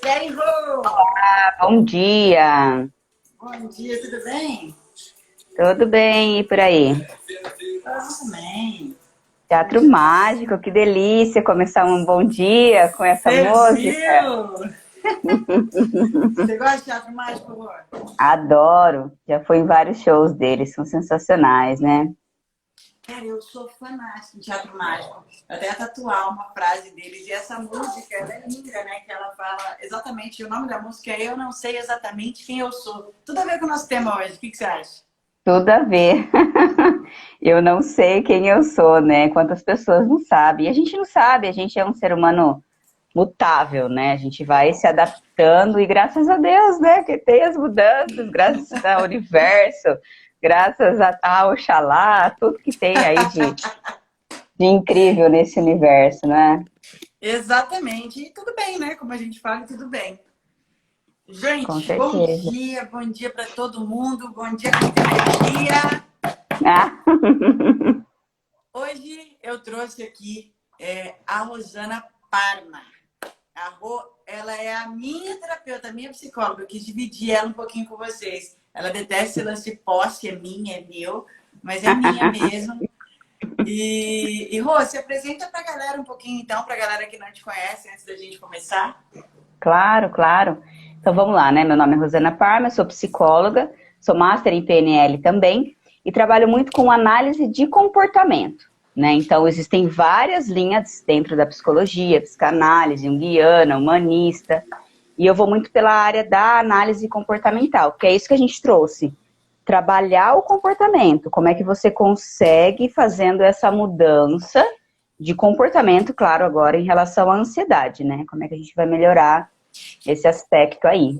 E aí, Rô? Bom dia, Bom dia, tudo bem? tudo bem e por aí? Tudo bem. Teatro Mágico, que delícia começar um bom dia com essa Você música. viu? Você gosta de teatro mágico, Rô? Adoro, já fui em vários shows deles, são sensacionais, né? Cara, eu sou fanática de teatro mágico. Eu até ia tatuar uma frase deles. E essa música, ela é linda, né? Que ela fala exatamente, o nome da música é Eu Não Sei Exatamente Quem Eu Sou. Tudo a ver com o nosso tema hoje. O que você acha? Tudo a ver. Eu não sei quem eu sou, né? Quantas pessoas não sabem. E a gente não sabe, a gente é um ser humano mutável, né? A gente vai se adaptando e graças a Deus, né? Que tem as mudanças, graças ao universo, graças a Oxalá, tudo que tem aí de incrível nesse universo, né? Exatamente. E tudo bem, né? Como a gente fala, tudo bem. Com Gente, certeza. bom dia para todo mundo, bom dia com energia. Ah, Hoje eu trouxe aqui a Rosana Parma. A Rô, ela é a minha terapeuta, a minha psicóloga. Eu quis dividir ela um pouquinho com vocês. Ela detesta esse lance de posse, é minha, é meu, mas é minha mesmo. E Rô, se apresenta para a galera um pouquinho então, para a galera que não te conhece, antes da gente começar. claro, claro. Então vamos lá, né? Meu nome é Rosana Parma, sou psicóloga, sou master em PNL também e trabalho muito com análise de comportamento, né? Então existem várias linhas dentro da psicologia, psicanálise, junguiana, humanista, e eu vou muito pela área da análise comportamental, que é isso que a gente trouxe. Trabalhar o comportamento, como é que você consegue fazendo essa mudança de comportamento, claro, agora em relação à ansiedade, né? Como é que a gente vai melhorar esse aspecto aí.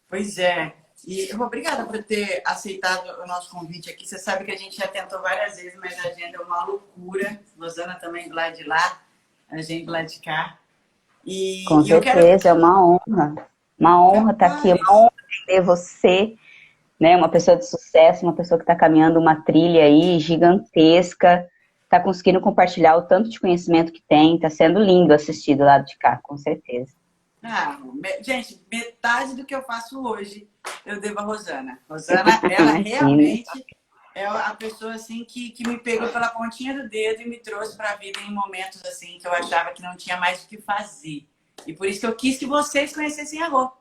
Pois é. E obrigada por ter aceitado o nosso convite aqui. Você sabe que a gente já tentou várias vezes, mas a agenda é uma loucura. Rosana também do lado de lá, a gente do lado de cá. Com E eu quero. certeza, é uma honra estar aqui, é uma Capaz. honra ter você, né? Uma pessoa de sucesso, uma pessoa que está caminhando uma trilha aí gigantesca, está conseguindo compartilhar o tanto de conhecimento que tem, está sendo lindo assistir do lado de cá, com certeza. Ah, gente, metade do que eu faço hoje eu devo a Rosana. Rosana, ela Imagina. realmente é a pessoa assim que me pegou pela pontinha do dedo e me trouxe para a vida em momentos assim que eu achava que não tinha mais o que fazer. E por isso que eu quis que vocês conhecessem a Rô.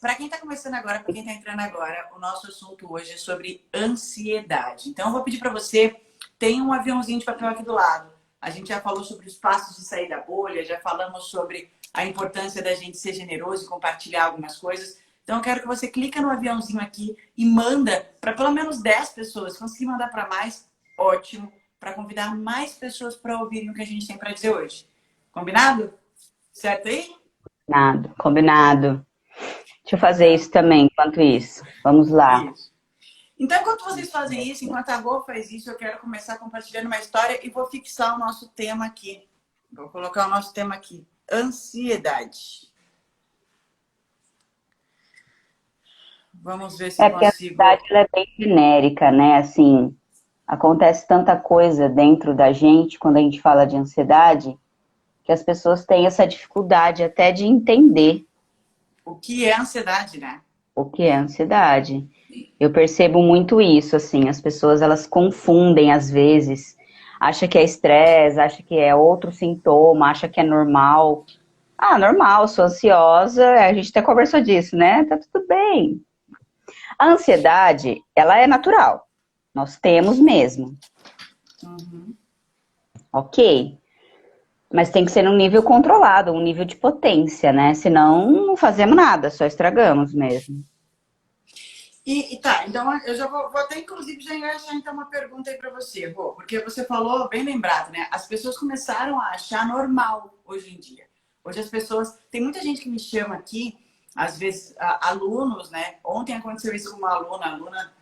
Para quem está começando agora, para quem está entrando agora, o nosso assunto hoje é sobre ansiedade. Então, eu vou pedir para você, tem um aviãozinho de papel aqui do lado. A gente já falou sobre os passos de sair da bolha, já falamos sobre a importância da gente ser generoso e compartilhar algumas coisas. Então, eu quero que você clica no aviãozinho aqui e manda para pelo menos 10 pessoas. Se conseguir mandar para mais, ótimo, para convidar mais pessoas para ouvirem o que a gente tem para dizer hoje. Combinado? Certo aí? Combinado, combinado. Deixa eu fazer Então, isso também, enquanto isso. Vamos lá. isso. Então, enquanto vocês fazem isso, enquanto a Rô faz isso, eu quero começar compartilhando uma história e vou fixar o nosso tema aqui. Vou colocar o nosso tema aqui. Ansiedade. Vamos ver se É porque a consigo. ansiedade ela é bem genérica, né? Assim, acontece tanta coisa dentro da gente quando a gente fala de ansiedade, que as pessoas têm essa dificuldade até de entender O que é ansiedade, né? o que é ansiedade. Eu percebo muito isso, assim, as pessoas elas confundem às vezes, acha que é estresse, acha que é outro sintoma, acha que é normal. Ah, normal, sou ansiosa, a gente até conversou disso, né? Tá tudo bem. A ansiedade, ela é natural. Nós temos mesmo, Uhum. ok? Mas tem que ser num nível controlado, um nível de potência, né? Senão não fazemos nada, só estragamos mesmo. E tá, então eu já vou até inclusive já engaixar então uma pergunta aí para você, Rô, porque você falou, bem lembrado, né? As pessoas começaram a achar normal hoje em dia. Hoje as pessoas, tem muita gente que me chama aqui, às vezes alunos, né? Ontem aconteceu isso com uma aluna, a aluna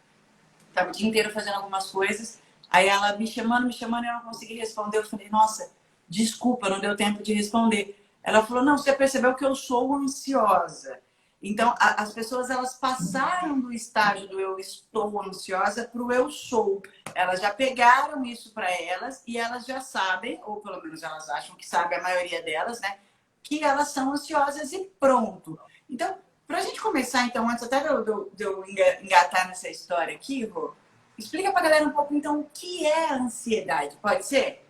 estava o dia inteiro fazendo algumas coisas, aí ela me chamando, e eu não consegui responder. Eu falei, nossa, desculpa, não deu tempo de responder. Ela falou, não, você percebeu que eu sou ansiosa. Então, as pessoas, elas passaram do estágio do eu estou ansiosa para o eu sou. Elas já pegaram isso para elas e elas já sabem, ou pelo menos elas acham que sabem, a maioria delas, né? que elas são ansiosas e pronto. Então, para a gente começar, então, antes até de eu engatar nessa história aqui, Rô, explica para a galera um pouco, então, o que é a ansiedade, pode ser?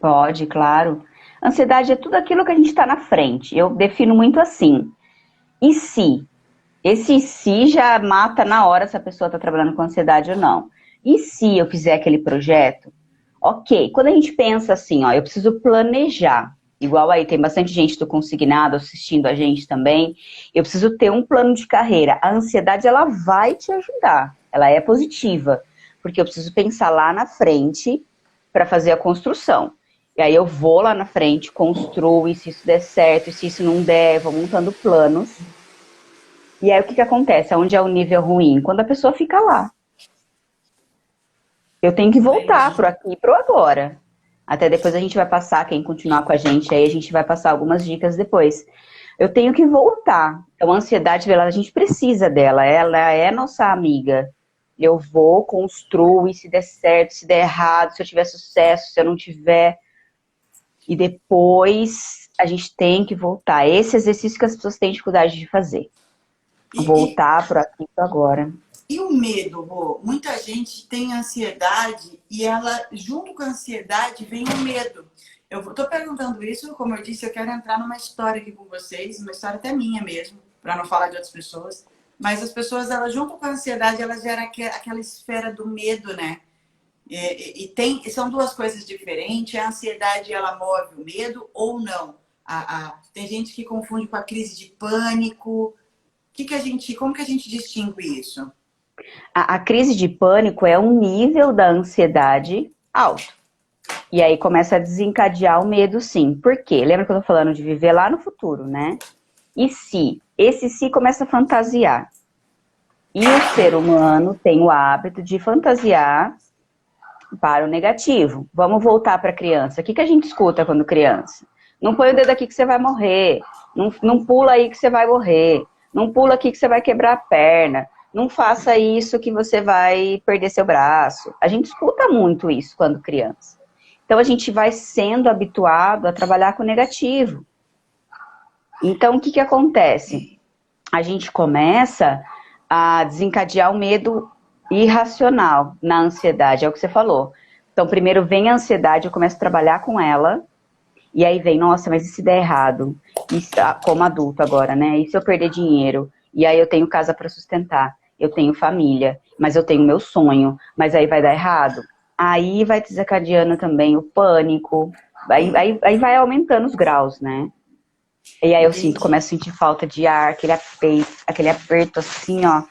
Pode, claro. Ansiedade é tudo aquilo que a gente está na frente. Eu defino muito assim. E se? Esse se já mata na hora se a pessoa está trabalhando com ansiedade ou não. E se eu fizer aquele projeto? Ok, quando a gente pensa assim, ó, eu preciso planejar. Igual aí, tem bastante gente do Consignado assistindo a gente também. Eu preciso ter um plano de carreira. A ansiedade, ela vai te ajudar. Ela é positiva. Porque eu preciso pensar lá na frente para fazer a construção. E aí eu vou lá na frente, construo, e se isso der certo, e se isso não der, vou montando planos. E aí o que que acontece? Onde é o nível ruim? Quando a pessoa fica lá. Eu tenho que voltar Entendi. pro aqui e pro agora. Até depois a gente vai passar, quem continuar com a gente aí, a gente vai passar algumas dicas depois. Eu tenho que voltar. Então, a ansiedade, a gente precisa dela, ela é nossa amiga. Eu vou, construo, e se der certo, se der errado, se eu tiver sucesso, se eu não tiver. E depois a gente tem que voltar. Esse exercício que as pessoas têm dificuldade de fazer. E, e, Voltar pro aqui e pro agora. e o medo, Rô? Muita gente tem ansiedade e ela, junto com a ansiedade, vem o medo. Eu estou perguntando isso, como eu disse, eu quero entrar numa história aqui com vocês, uma história até minha mesmo, para não falar de outras pessoas. Mas as pessoas, elas, junto com a ansiedade, elas geram aquela esfera do medo, né? São duas coisas diferentes. A ansiedade, ela move o medo ou não? Tem gente que confunde com a crise de pânico. Como que a gente distingue isso? A crise de pânico é um nível da ansiedade alto. E aí começa a desencadear o medo, sim. Por quê? Lembra que eu tô falando de viver lá no futuro, né? E se? Esse se começa a fantasiar. E o ser humano tem o hábito de fantasiar para o negativo. Vamos voltar para a criança. O que a gente escuta quando criança? Não põe o dedo aqui que você vai morrer. Não pula aí que você vai morrer. Não pula aqui que você vai quebrar a perna. Não faça isso que você vai perder seu braço. A gente escuta muito isso quando criança. Então a gente vai sendo habituado a trabalhar com o negativo. Então o que acontece? A gente começa a desencadear o medo irracional na ansiedade, é o que você falou. Então, primeiro vem a ansiedade, eu começo a trabalhar com ela, e aí vem, nossa, mas e se der errado? Como adulto agora, né? E se eu perder dinheiro? E aí eu tenho casa para sustentar, eu tenho família, mas eu tenho meu sonho, mas aí vai dar errado. Aí vai desencadeando também o pânico, aí vai aumentando os graus, né? E aí eu Entendi. começo a sentir falta de ar, aquele aperto assim, ó.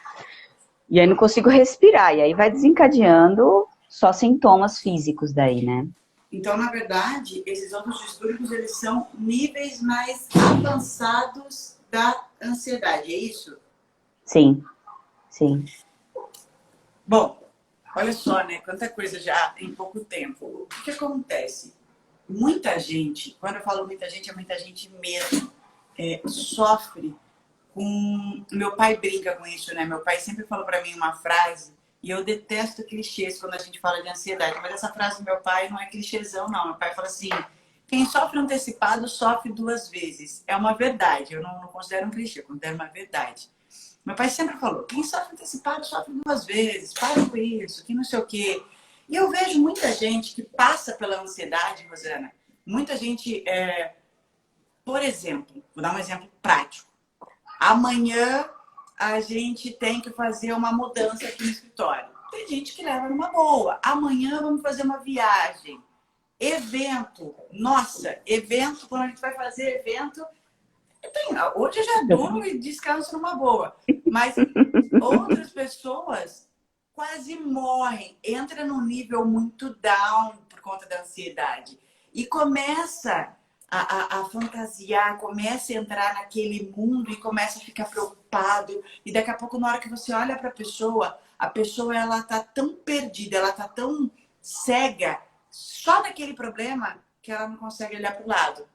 E aí não consigo respirar. E aí vai desencadeando só sintomas físicos daí, né? Então, na verdade, esses outros distúrbios, eles são níveis mais avançados da ansiedade, é isso? Sim, sim. Bom, olha só, né? Quanta coisa já em pouco tempo. O que acontece? Muita gente, quando eu falo muita gente, é muita gente mesmo, sofre com. Meu pai brinca com isso, né? Meu pai sempre falou pra mim uma frase, e eu detesto clichês quando a gente fala de ansiedade, mas essa frase do meu pai não é clichêzão, não. Meu pai fala assim: quem sofre antecipado sofre duas vezes. É uma verdade, eu não considero um clichê, eu considero uma verdade. Meu pai sempre falou: quem sofre antecipado sofre duas vezes, para com isso, que não sei o quê. E eu vejo muita gente que passa pela ansiedade, Rosana. Muita gente, por exemplo, vou dar um exemplo prático. Amanhã a gente tem que fazer uma mudança aqui no escritório. Tem gente que leva numa boa. Amanhã vamos fazer uma viagem. Evento. Nossa, evento, quando a gente vai fazer evento, hoje eu já durmo e descanso numa boa. Mas outras pessoas quase morrem, entra num nível muito down por conta da ansiedade e começa a fantasiar, começa a entrar naquele mundo e começa a ficar preocupado. E daqui a pouco, na hora que você olha para a pessoa ela tá tão perdida, ela tá tão cega só daquele problema que ela não consegue olhar para o lado.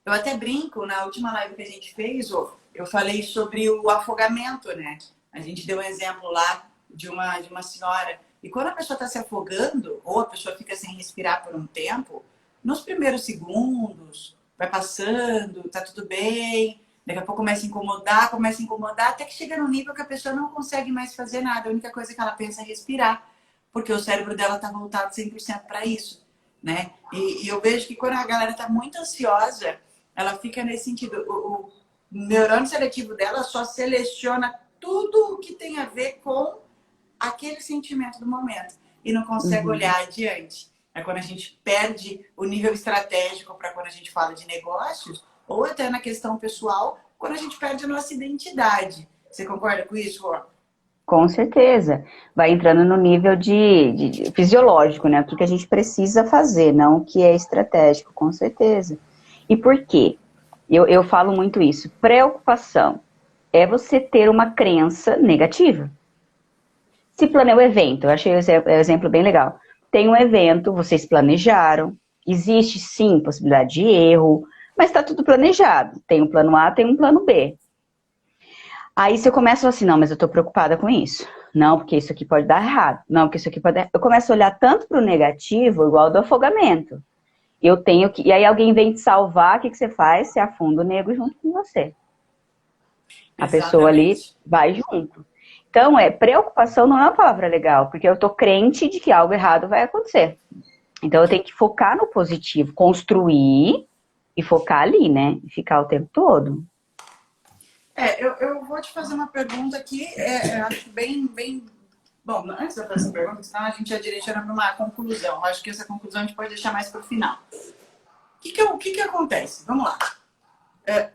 Eu até brinco, na última live que a gente fez, eu falei sobre o afogamento, né? A gente deu um exemplo lá de uma senhora. E quando a pessoa está se afogando, ou a pessoa fica sem respirar por um tempo, nos primeiros segundos, vai passando, tá tudo bem, daqui a pouco começa a incomodar, até que chega no nível que a pessoa não consegue mais fazer nada. A única coisa que ela pensa é respirar, porque o cérebro dela tá voltado 100% para isso, né? E eu vejo que quando a galera tá muito ansiosa, ela fica nesse sentido. O neurônio seletivo dela só seleciona tudo o que tem a ver com aquele sentimento do momento e não consegue olhar adiante. É quando a gente perde o nível estratégico para quando a gente fala de negócios ou até na questão pessoal, quando a gente perde a nossa identidade. Você concorda com isso, Rô? Com certeza. Vai entrando no nível de fisiológico, né? O que a gente precisa fazer, não o que é estratégico, com certeza. E por quê? Eu falo muito isso. Preocupação é você ter uma crença negativa. Se planeja o evento, eu achei o exemplo bem legal. Tem um evento, vocês planejaram, existe sim possibilidade de erro, mas está tudo planejado. Tem um plano A, tem um plano B. Aí você começa assim, não, mas eu tô preocupada com isso. Não, porque isso aqui pode dar errado. Não, porque isso aqui pode dar... Eu começo a olhar tanto pro negativo, igual do afogamento. Eu tenho que... E aí alguém vem te salvar, o que você faz? Você afunda o nego junto com você. A pessoa ali Exatamente. vai junto. Então, preocupação não é uma palavra legal, porque eu tô crente de que algo errado vai acontecer. Então, eu tenho que focar no positivo, construir e focar ali, né? E ficar o tempo todo. Eu vou te fazer uma pergunta aqui, eu acho bem. Bom, antes de eu fazer essa pergunta, senão a gente já direciona para uma conclusão. Eu acho que essa conclusão a gente pode deixar mais para o final. O que acontece? Vamos lá.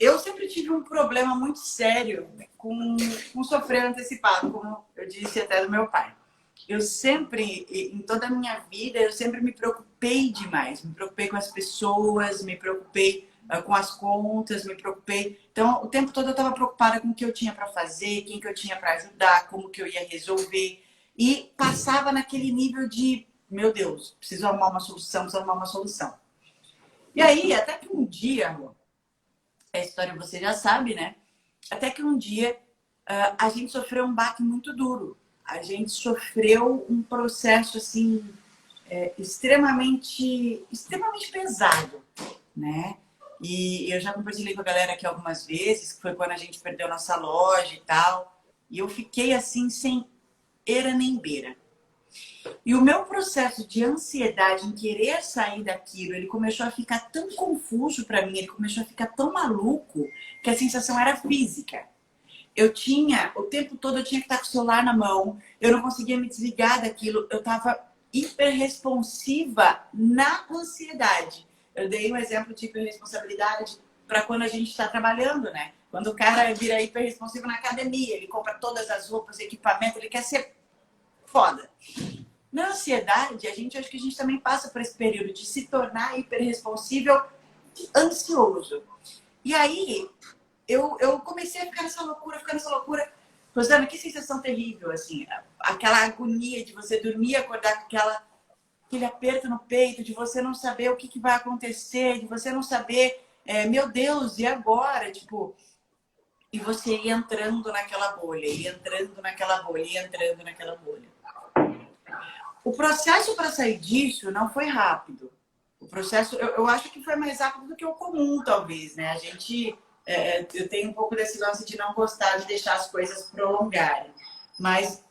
Eu sempre tive um problema muito sério com sofrer antecipado, como eu disse até do meu pai. Eu sempre, em toda a minha vida, eu sempre me preocupei demais. Me preocupei com as pessoas, me preocupei com as contas, me preocupei. Então, o tempo todo eu estava preocupada com o que eu tinha para fazer, quem que eu tinha para ajudar, como que eu ia resolver. E passava naquele nível de, meu Deus, preciso arrumar uma solução, preciso arrumar uma solução. E aí, até que um dia, amor, a história você já sabe, né? Até que um dia a gente sofreu um baque muito duro. A gente sofreu um processo assim extremamente pesado, né? E eu já compartilhei com a galera aqui algumas vezes, que foi quando a gente perdeu nossa loja e tal. E eu fiquei assim sem eira nem beira. E o meu processo de ansiedade em querer sair daquilo, ele começou a ficar tão confuso para mim, ele começou a ficar tão maluco, que a sensação era física. O tempo todo eu tinha que estar com o celular na mão, eu não conseguia me desligar daquilo, eu estava hiperresponsiva na ansiedade. Eu dei um exemplo de hiperresponsabilidade para quando a gente está trabalhando, né? Quando o cara vira hiperresponsivo na academia, ele compra todas as roupas, equipamento, ele quer ser foda. Na ansiedade, acho que a gente também passa por esse período de se tornar hiperresponsível, ansioso. E aí, eu comecei a ficar nessa loucura. Rosana, que sensação terrível, assim. Aquela agonia de você dormir e acordar com aquele aperto no peito, de você não saber o que vai acontecer, de você não saber, meu Deus, e agora? Tipo, e você ia entrando naquela bolha, ia entrando naquela bolha, ia entrando naquela bolha. O processo para sair disso não foi rápido. O processo, eu acho que foi mais rápido do que o comum, talvez, né? A gente, eu tenho um pouco desse lance de não gostar de deixar as coisas prolongarem. Mas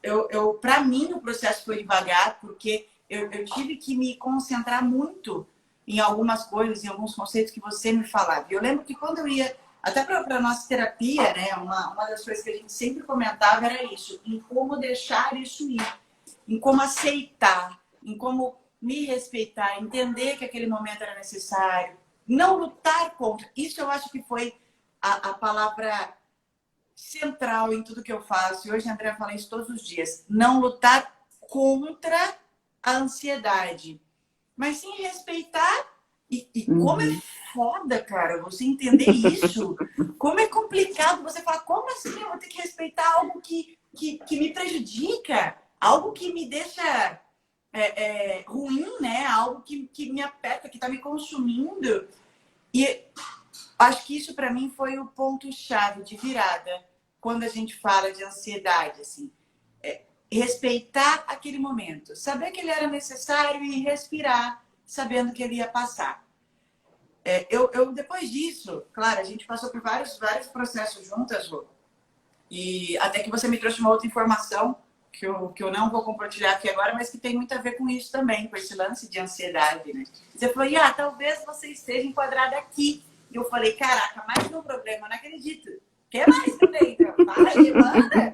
para mim, o processo foi devagar, porque eu tive que me concentrar muito em algumas coisas, em alguns conceitos que você me falava. Eu lembro que quando eu ia, até para a nossa terapia, né? Uma das coisas que a gente sempre comentava era isso, em como deixar isso ir, em como aceitar, em como me respeitar, entender que aquele momento era necessário, não lutar contra. Isso eu acho que foi a palavra central em tudo que eu faço. E hoje a Andrea fala isso todos os dias. Não lutar contra a ansiedade, mas sim respeitar. E como é foda, cara, você entender isso. Como é complicado você falar, como assim eu vou ter que respeitar algo que me prejudica? Algo que me deixa ruim, né? Algo que me aperta, que está me consumindo. E acho que isso para mim foi o ponto-chave de virada quando a gente fala de ansiedade, assim. Respeitar aquele momento, saber que ele era necessário e respirar, sabendo que ele ia passar. Depois disso, claro, a gente passou por vários processos juntas, Lu, e até que você me trouxe uma outra informação que eu não vou compartilhar aqui agora, mas que tem muito a ver com isso também, com esse lance de ansiedade, né? Você falou, talvez você esteja enquadrada aqui. E eu falei, caraca, mais um problema, não acredito. Quer mais também? Fala aí, manda.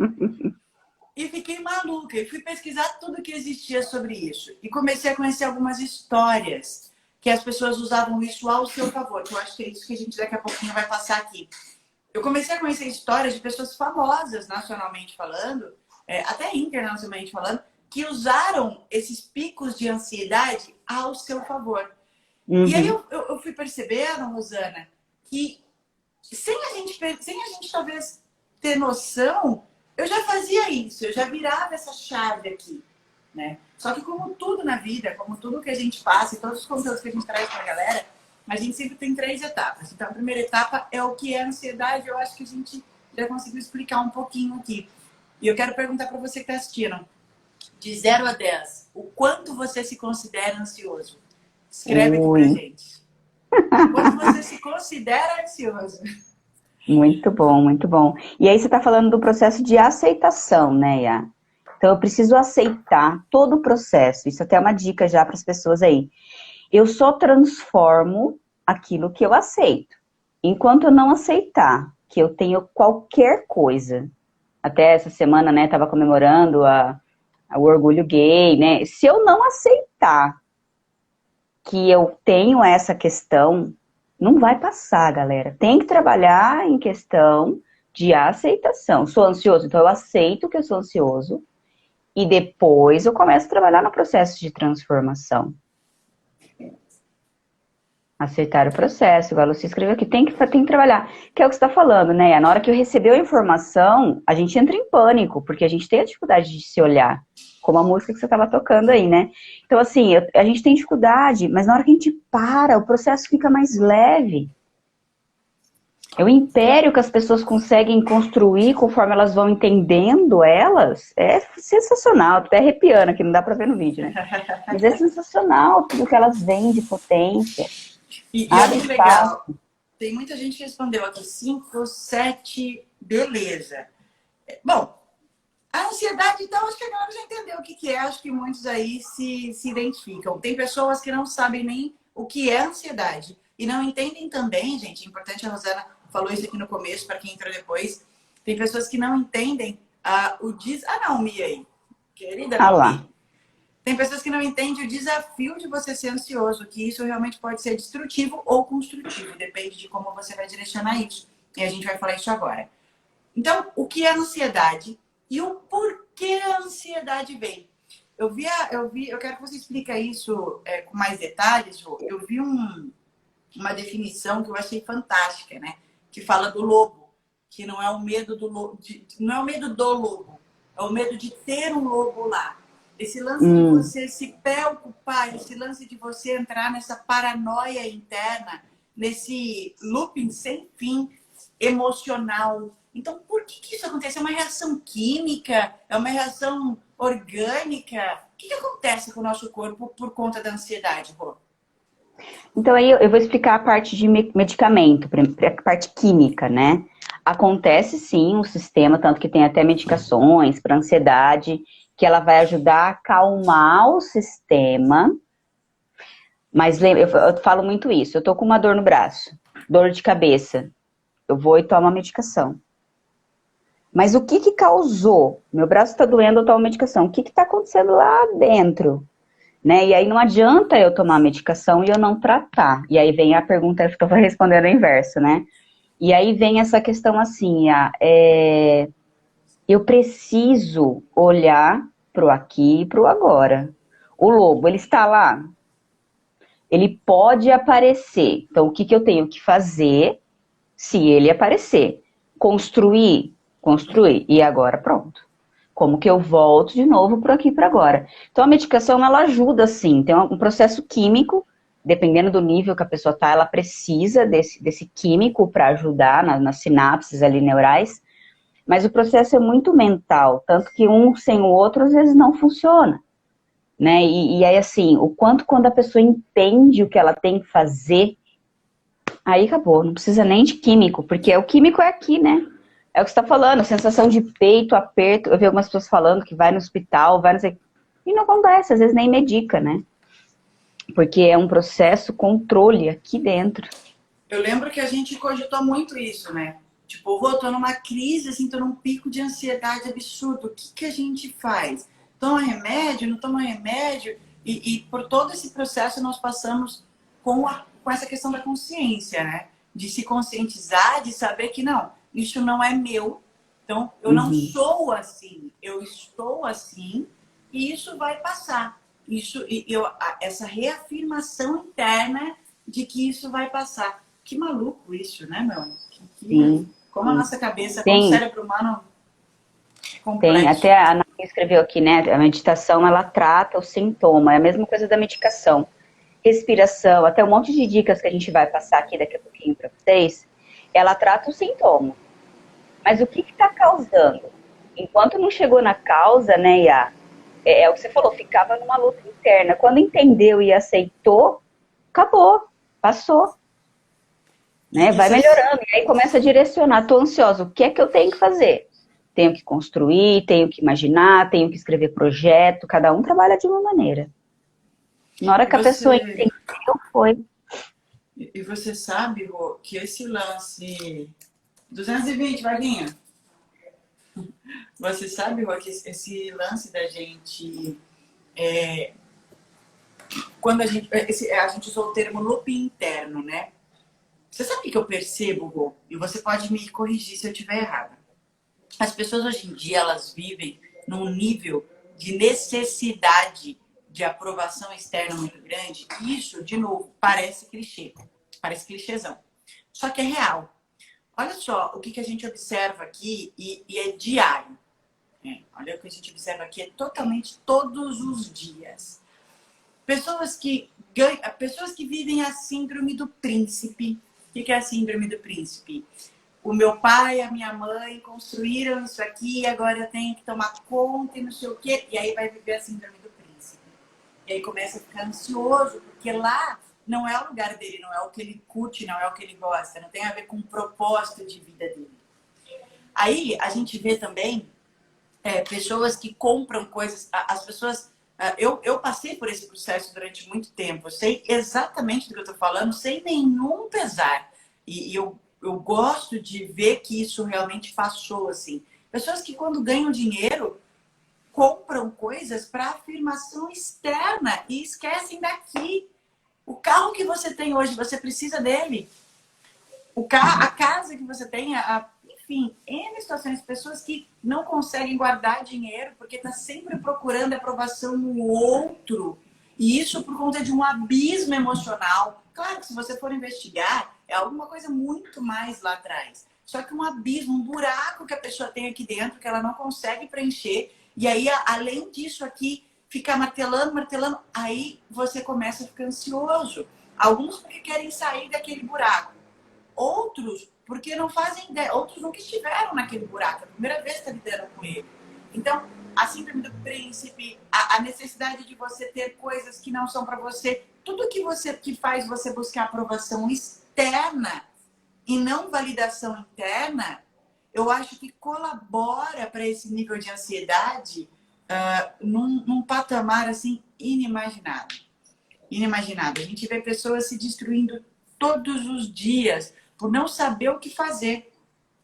E fiquei maluca. E fui pesquisar tudo que existia sobre isso. E comecei a conhecer algumas histórias que as pessoas usavam isso ao seu favor. Que eu acho que é isso que a gente daqui a pouquinho vai passar aqui. Eu comecei a conhecer histórias de pessoas famosas, nacionalmente falando, até internacionalmente falando, que usaram esses picos de ansiedade ao seu favor. Uhum. E aí eu fui percebendo, Rosana, que sem a gente talvez ter noção, eu já fazia isso, eu já virava essa chave aqui, né? Só que como tudo na vida, como tudo que a gente passa e todos os conteúdos que a gente traz pra galera, a gente sempre tem 3 etapas. Então a primeira etapa é o que é ansiedade, eu acho que a gente já conseguiu explicar um pouquinho aqui. E eu quero perguntar para você que está assistindo, de 0 a 10, o quanto você se considera ansioso? Escreve aqui pra gente. O quanto você se considera ansioso? Muito bom, muito bom. E aí você está falando do processo de aceitação, né, Iá? Então eu preciso aceitar todo o processo. Isso até é uma dica já para as pessoas aí. Eu só transformo aquilo que eu aceito. Enquanto eu não aceitar que eu tenho qualquer coisa, até essa semana, né, estava comemorando o orgulho gay, né? Se eu não aceitar que eu tenho essa questão, não vai passar, galera. Tem que trabalhar em questão de aceitação. Sou ansioso, então eu aceito que eu sou ansioso e depois eu começo a trabalhar no processo de transformação. Aceitar o processo, igual você escreveu aqui, tem que trabalhar. Que é o que você está falando, né? Na hora que eu receber a informação, a gente entra em pânico, porque a gente tem a dificuldade de se olhar, como a música que você estava tocando aí, né? Então, assim, a gente tem dificuldade, mas na hora que a gente para, o processo fica mais leve. É o império que as pessoas conseguem construir conforme elas vão entendendo elas, é sensacional. Tô até arrepiando aqui, não dá pra ver no vídeo, né? Mas é sensacional tudo que elas veem de potência. E é muito legal. Tem muita gente que respondeu aqui 5, 7, beleza. Bom, a ansiedade, então, acho que a galera já entendeu o que é. Acho que muitos aí se identificam. Tem pessoas que não sabem nem o que é ansiedade. E não entendem também, gente, é importante, a Rosana falou isso aqui no começo, para quem entrou depois. Tem pessoas que não entendem não, Mia aí. Querida, lá. Tem pessoas que não entendem o desafio de você ser ansioso, que isso realmente pode ser destrutivo ou construtivo, depende de como você vai direcionar isso. E a gente vai falar isso agora. Então, o que é ansiedade e o porquê a ansiedade vem? Eu quero que você explique isso com mais detalhes, Ju. Eu vi uma definição que eu achei fantástica, né? Que fala do lobo, que não é o medo do lobo, não é o medo do lobo, é o medo de ter um lobo lá. Esse lance de você se preocupar, esse lance de você entrar nessa paranoia interna, nesse looping sem fim emocional. Então, por que isso acontece? É uma reação química? É uma reação orgânica? O que acontece com o nosso corpo por conta da ansiedade, Rô? Então, aí eu vou explicar a parte de medicamento, a parte química, né? Acontece sim um sistema, tanto que tem até medicações para ansiedade, que ela vai ajudar a acalmar o sistema. Mas eu falo muito isso, eu tô com uma dor no braço, dor de cabeça, eu vou e tomo a medicação. Mas o que causou? Meu braço está doendo, eu tomo a medicação. O que está acontecendo lá dentro? Né? E aí não adianta eu tomar a medicação e eu não tratar. E aí vem a pergunta que eu vou responder no inverso, né? E aí vem essa questão assim, eu preciso olhar pro aqui e pro agora. O lobo, ele está lá? Ele pode aparecer. Então, o que eu tenho que fazer se ele aparecer? Construir. E agora pronto. Como que eu volto de novo por aqui e para agora? Então, a medicação, ela ajuda, sim. Tem um processo químico, dependendo do nível que a pessoa está, ela precisa desse químico para ajudar nas sinapses ali neurais. Mas o processo é muito mental, tanto que um sem o outro, às vezes, não funciona. Né? E aí, assim, o quanto quando a pessoa entende o que ela tem que fazer, Aí acabou, não precisa nem de químico, porque o químico é aqui, né? É o que você tá falando, sensação de peito, aperto. Eu vi algumas pessoas falando que vai no hospital, vai não sei. E não acontece, às vezes nem medica, né? Porque é um processo controle aqui dentro. Eu lembro que a gente cogitou muito isso, né? Tipo, eu tô numa crise, assim, tô num pico de ansiedade absurdo. O que que a gente faz? Toma remédio, não toma remédio? E por todo esse processo nós passamos com essa questão da consciência, né? De se conscientizar, de saber que não, isso não é meu. Então, eu não Uhum. sou assim, eu estou assim e isso vai passar. Essa reafirmação interna de que isso vai passar. Que maluco isso, né, meu? Sim, Como a sim. nossa cabeça, como o Tem, cérebro humano é tem. complexo. Até a Ana escreveu aqui, né? A meditação, ela trata o sintoma. É a mesma coisa da medicação. Respiração, até um monte de dicas que a gente vai passar aqui daqui a pouquinho para vocês. Ela trata o sintoma. Mas o que está causando? Enquanto não chegou na causa, né, Iá? É o que você falou, ficava numa luta interna. Quando entendeu e aceitou, acabou, passou, né? E Vai você, melhorando. E aí começa a direcionar. Tô ansiosa, o que é que eu tenho que fazer? Tenho que construir, tenho que imaginar, tenho que escrever projeto. Cada um trabalha de uma maneira. Na hora e que a pessoa você, entendeu, foi. e você sabe, Rô, que esse lance 220, Vaguinha. Você sabe, Rô, que esse lance da gente quando a gente usou o termo looping interno, né? Você sabe o que eu percebo, Rô? E você pode me corrigir se eu estiver errada. As pessoas hoje em dia, elas vivem num nível de necessidade de aprovação externa muito grande. E isso, de novo, parece clichê. Parece clichêzão. Só que é real. Olha só o que a gente observa aqui e é diário. Olha o que a gente observa aqui, é totalmente todos os dias. Pessoas que vivem a síndrome do príncipe. O que é a síndrome do príncipe? O meu pai e a minha mãe construíram isso aqui, agora eu tenho que tomar conta e não sei o quê. E aí vai viver a síndrome do príncipe. E aí começa a ficar ansioso, porque lá não é o lugar dele, não é o que ele curte, não é o que ele gosta, não tem a ver com o propósito de vida dele. Aí a gente vê também pessoas que compram coisas, as pessoas. Eu passei por esse processo durante muito tempo, eu sei exatamente do que eu estou falando, sem nenhum pesar. E eu gosto de ver que isso realmente passou assim. Pessoas que, quando ganham dinheiro, compram coisas para afirmação externa e esquecem daqui. O carro que você tem hoje, você precisa dele. A casa que você tem, enfim, N situações, pessoas que não conseguem guardar dinheiro porque está sempre procurando aprovação no outro. E isso por conta de um abismo emocional. Claro que se você for investigar, é alguma coisa muito mais lá atrás. Só que um abismo, um buraco que a pessoa tem aqui dentro que ela não consegue preencher. E aí, além disso aqui, fica martelando, martelando, aí você começa a ficar ansioso. Alguns porque querem sair daquele buraco. Outros, porque não fazem ideia. Outros nunca estiveram naquele buraco. É a primeira vez que está lidando com ele. Então, a síndrome do príncipe, a necessidade de você ter coisas que não são para você. Tudo que faz você buscar aprovação externa e não validação interna, eu acho que colabora para esse nível de ansiedade num patamar assim inimaginável. Inimaginável. A gente vê pessoas se destruindo todos os dias por não saber o que fazer,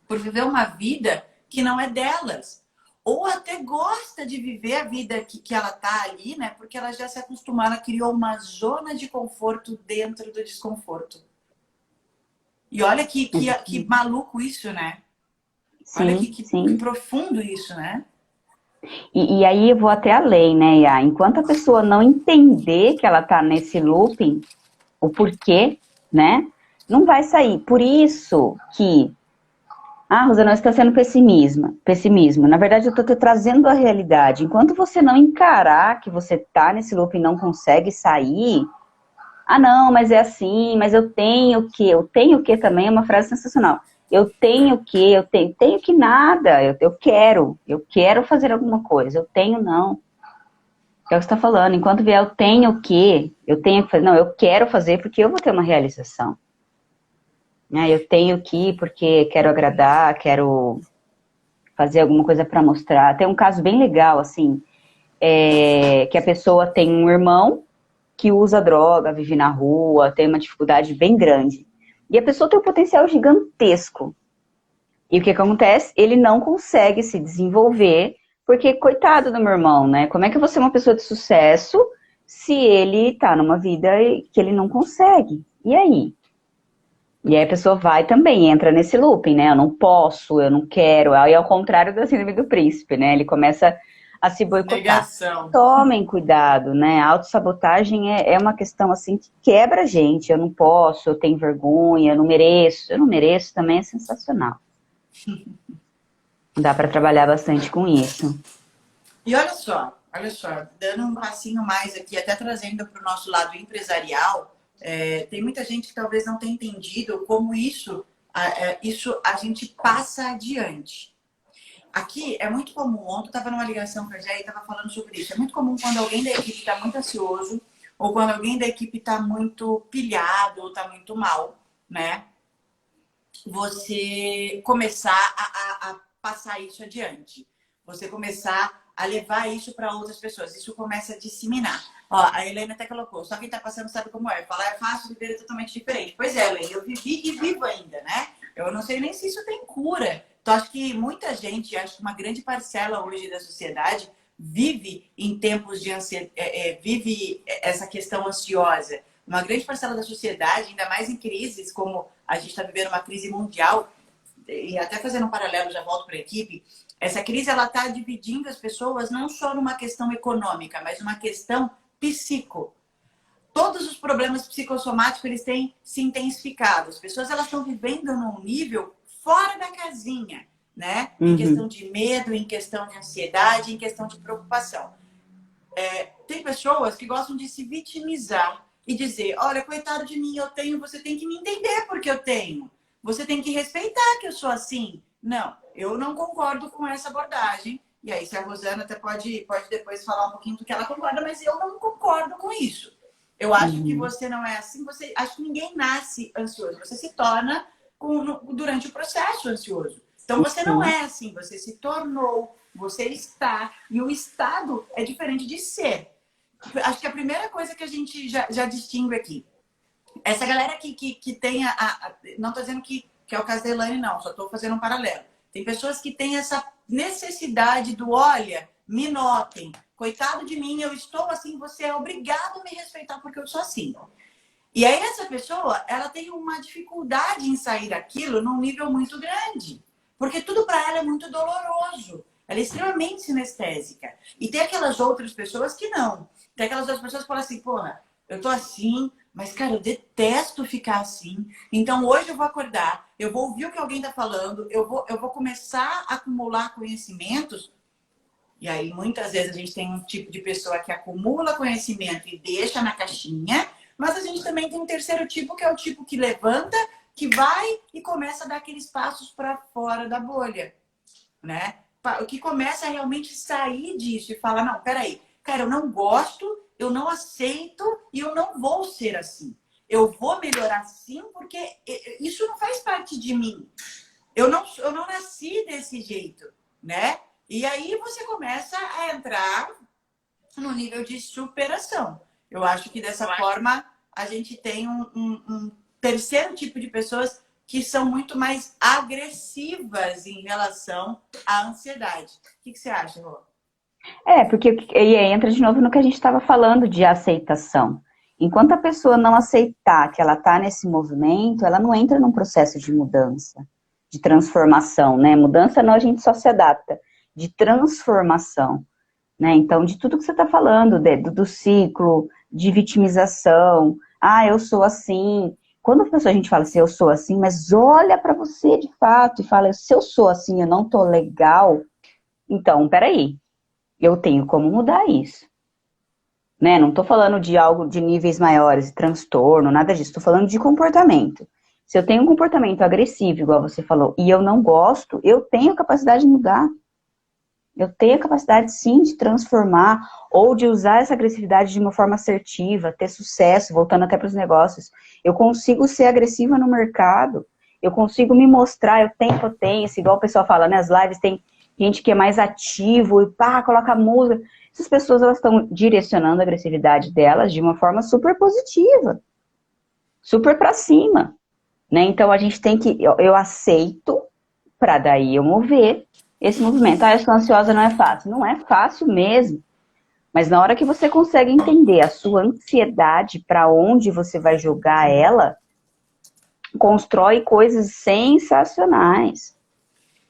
por viver uma vida que não é delas. Ou até gosta de viver a vida que ela tá ali, né? Porque ela já se acostumou, ela criou uma zona de conforto dentro do desconforto. E olha que maluco isso, né? Olha Sim, que sim. profundo isso, né? E aí eu vou até além, né, Iá? Enquanto a pessoa não entender que ela tá nesse looping, o porquê, né? Não vai sair. Por isso que, Rosana, você está sendo pessimismo. Na verdade, eu estou te trazendo a realidade. Enquanto você não encarar que você tá nesse looping e não consegue sair, não, mas é assim, mas eu tenho que, também é uma frase sensacional. Eu tenho que, tenho que nada, eu quero fazer alguma coisa, eu tenho não. É o que você está falando, enquanto vier eu tenho que fazer, não, eu quero fazer porque eu vou ter uma realização. né? Eu tenho que ir porque quero agradar, quero fazer alguma coisa para mostrar. Tem um caso bem legal, assim, que a pessoa tem um irmão que usa droga, vive na rua, tem uma dificuldade bem grande. E a pessoa tem um potencial gigantesco. E o que acontece? Ele não consegue se desenvolver, porque, coitado do meu irmão, né? Como é que eu vou ser uma pessoa de sucesso se ele tá numa vida que ele não consegue? E aí? E aí a pessoa vai também, entra nesse looping, né? Eu não posso, eu não quero. Aí é ao contrário da síndrome do príncipe, né? Ele começa a se boicotar. Negação. Tomem cuidado, né? A autossabotagem é uma questão assim que quebra a gente. Eu não posso, eu tenho vergonha, eu não mereço. Eu não mereço também é sensacional. Dá para trabalhar bastante com isso. E olha só, dando um passinho mais aqui, até trazendo para o nosso lado empresarial, tem muita gente que talvez não tenha entendido como isso a gente passa adiante. Aqui é muito comum, ontem eu estava numa ligação com a Jé e estava falando sobre isso. É muito comum quando alguém da equipe está muito ansioso ou quando alguém da equipe está muito pilhado ou está muito mal, né? Você começar a passar isso adiante. Você começar a levar isso para outras pessoas. Isso começa a disseminar. Ó, a Helena até colocou, só quem está passando sabe como é. Falar é fácil, viver é totalmente diferente. Pois é, Helena, eu vivi e vivo ainda, né? Eu não sei nem se isso tem cura. Então, acho que muita gente, acho que uma grande parcela hoje da sociedade vive em tempos de ansiedade, vive essa questão ansiosa. Uma grande parcela da sociedade, ainda mais em crises, como a gente está vivendo uma crise mundial, e até fazendo um paralelo, já volto para a equipe, essa crise ela está dividindo as pessoas não só numa questão econômica, mas uma questão psico. Todos os problemas psicossomáticos eles têm se intensificado. As pessoas elas estão vivendo num nível fora da casinha, né? Em questão de medo, em questão de ansiedade, em questão de preocupação. Tem pessoas que gostam de se vitimizar e dizer, olha, coitado de mim, eu tenho, você tem que me entender porque eu tenho. Você tem que respeitar que eu sou assim. Não, eu não concordo com essa abordagem. E aí, se a Rosana até pode depois falar um pouquinho do que ela concorda, mas eu não concordo com isso. Eu acho que você não é assim, acho que ninguém nasce ansioso. Você se torna durante o processo ansioso. Então, você não é assim, você se tornou, você está. E o estado é diferente de ser. Acho que a primeira coisa que a gente já distingue aqui, essa galera que tem não estou dizendo que é o caso da Elaine, não, só estou fazendo um paralelo. Tem pessoas que têm essa necessidade do, olha, me notem, coitado de mim, eu estou assim, você é obrigado a me respeitar porque eu sou assim. E aí essa pessoa, ela tem uma dificuldade em sair daquilo num nível muito grande. Porque tudo para ela é muito doloroso. Ela é extremamente sinestésica. E tem aquelas outras pessoas que não. Tem aquelas outras pessoas que falam assim, porra, eu tô assim, mas, cara, eu detesto ficar assim. Então, hoje eu vou acordar, eu vou ouvir o que alguém tá falando, eu vou começar a acumular conhecimentos. E aí, muitas vezes, a gente tem um tipo de pessoa que acumula conhecimento e deixa na caixinha, mas a gente também tem um terceiro tipo, que é o tipo que levanta, que vai e começa a dar aqueles passos para fora da bolha, né? O que começa a realmente sair disso e falar, não, peraí, cara, eu não gosto, eu não aceito e eu não vou ser assim. Eu vou melhorar sim, porque isso não faz parte de mim. Eu não nasci desse jeito, né? E aí você começa a entrar no nível de superação. Eu acho que dessa forma a gente tem um terceiro tipo de pessoas que são muito mais agressivas em relação à ansiedade. O que você acha, Rô? Porque e aí entra de novo no que a gente estava falando de aceitação. Enquanto a pessoa não aceitar que ela está nesse movimento, ela não entra num processo de mudança, de transformação, né? Mudança não, a gente só se adapta, de transformação, né? Então, de tudo que você está falando, do ciclo, de vitimização, eu sou assim. Quando a gente fala assim, eu sou assim, mas olha para você de fato e fala, se eu sou assim, eu não tô legal, então, peraí, eu tenho como mudar isso. Né? Não tô falando de algo de níveis maiores, de transtorno, nada disso, tô falando de comportamento. Se eu tenho um comportamento agressivo, igual você falou, e eu não gosto, eu tenho capacidade de mudar. Eu tenho a capacidade, sim, de transformar ou de usar essa agressividade de uma forma assertiva, ter sucesso, voltando até para os negócios. Eu consigo ser agressiva no mercado. eu consigo me mostrar, eu tenho potência, igual o pessoal fala, né? As lives tem gente que é mais ativo e pá, coloca música. Essas pessoas, elas estão direcionando a agressividade delas de uma forma super positiva, super pra cima, né? Então a gente tem que, eu aceito pra daí eu mover esse movimento. Ah, eu sou ansiosa, não é fácil. Não é fácil mesmo. Mas na hora que você consegue entender a sua ansiedade, pra onde você vai jogar ela, constrói coisas sensacionais.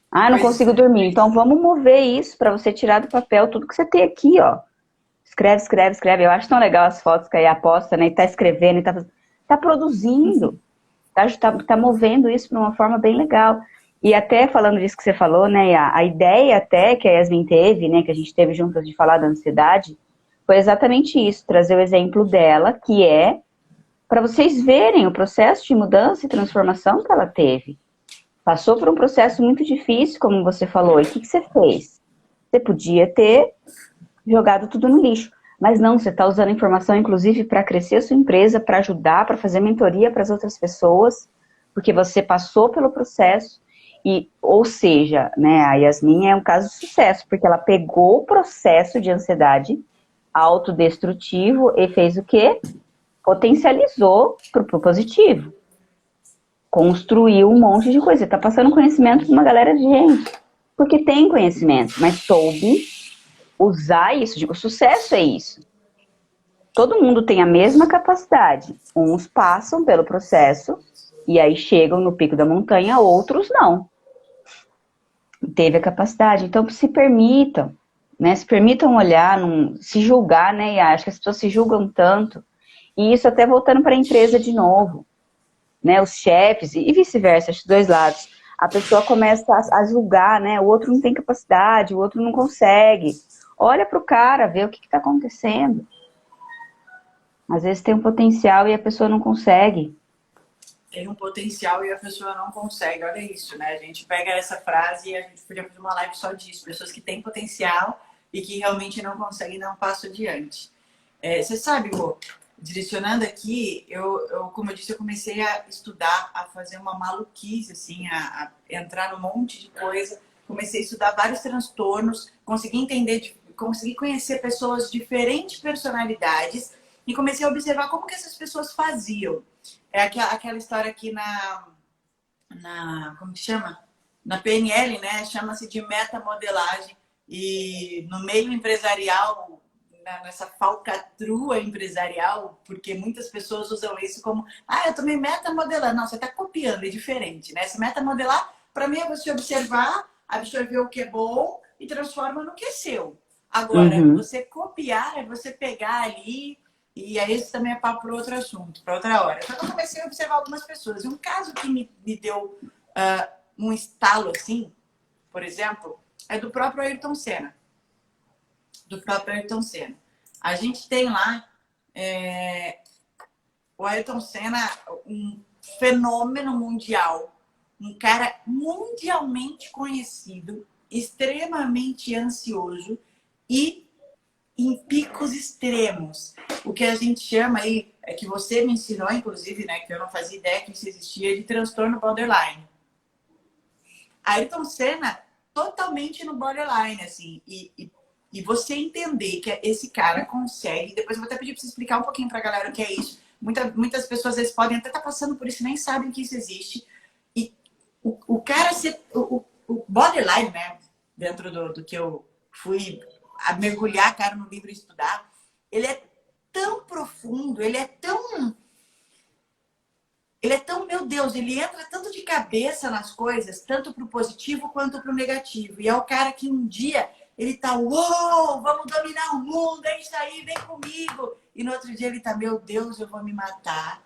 Ah, eu não consigo dormir. Então vamos mover isso pra você tirar do papel tudo que você tem aqui, ó. Escreve, escreve, escreve. Eu acho tão legal as fotos que aí aposta, né? E tá escrevendo, e tá produzindo. Tá movendo isso de uma forma bem legal. E até falando disso que você falou, né? A ideia até que a Yasmin teve, né? Que a gente teve juntas de falar da ansiedade, foi exatamente isso. Trazer o exemplo dela, que é para vocês verem o processo de mudança e transformação que ela teve. Passou por um processo muito difícil, como você falou. E o que você fez? Você podia ter jogado tudo no lixo. Mas não, você está usando a informação, inclusive, para crescer a sua empresa, para ajudar, para fazer mentoria para as outras pessoas, porque você passou pelo processo. E, ou seja, né, a Yasmin é um caso de sucesso, porque ela pegou o processo de ansiedade autodestrutivo e fez o quê? Potencializou para o positivo. Construiu um monte de coisa. Está passando conhecimento para uma galera de gente. Porque tem conhecimento, mas soube usar isso. O sucesso é isso. Todo mundo tem a mesma capacidade. Uns passam pelo processo e aí chegam no pico da montanha, outros não. Teve a capacidade. Então, se permitam, né? Se permitam olhar, se julgar, né? E acho que as pessoas se julgam tanto. E isso até voltando para a empresa de novo, né? Os chefes e vice-versa, os dois lados. A pessoa começa a julgar, né? O outro não tem capacidade, o outro não consegue. Olha para o cara, vê o que está acontecendo. Às vezes tem um potencial e a pessoa não consegue. Tem um potencial e a pessoa não consegue. Olha isso, né? A gente pega essa frase e a gente podia fazer uma live só disso. Pessoas que têm potencial e que realmente não conseguem dar um passo adiante. Você sabe, Rô, direcionando aqui, como eu disse, eu comecei a estudar, a fazer uma maluquice, assim, a entrar num monte de coisa. Comecei a estudar vários transtornos, consegui entender, consegui conhecer pessoas de diferentes personalidades e comecei a observar como que essas pessoas faziam. É aquela história aqui como que chama? Na PNL, né? Chama-se de metamodelagem. E no meio empresarial, nessa falcatrua empresarial, porque muitas pessoas usam isso como, eu tô me metamodelando. Não, você tá copiando, é diferente, né? Se metamodelar, para mim é você observar, absorver o que é bom e transforma no que é seu. Agora, você copiar é você pegar ali. E aí esse também é papo para outro assunto, para outra hora. Então eu comecei a observar algumas pessoas. E um caso que me deu um estalo assim, por exemplo, é do próprio Ayrton Senna. Do próprio Ayrton Senna. A gente tem lá o Ayrton Senna, um fenômeno mundial, um cara mundialmente conhecido, extremamente ansioso e em picos extremos. O que a gente chama aí, é que você me ensinou, inclusive, né, que eu não fazia ideia que isso existia, de transtorno borderline. Ayrton Senna, totalmente no borderline, assim, e você entender que esse cara consegue, depois eu vou até pedir para você explicar um pouquinho para a galera o que é isso. Muitas pessoas às vezes podem até estar passando por isso e nem sabem que isso existe. E o cara, o borderline, né, dentro do que eu fui a mergulhar, cara, no livro e estudar, ele é tão profundo, ele é tão, meu Deus, ele entra tanto de cabeça nas coisas, tanto pro positivo quanto pro negativo. E é o cara que um dia ele tá, uou, vamos dominar o mundo, é isso aí, vem comigo. E no outro dia ele tá, meu Deus, eu vou me matar.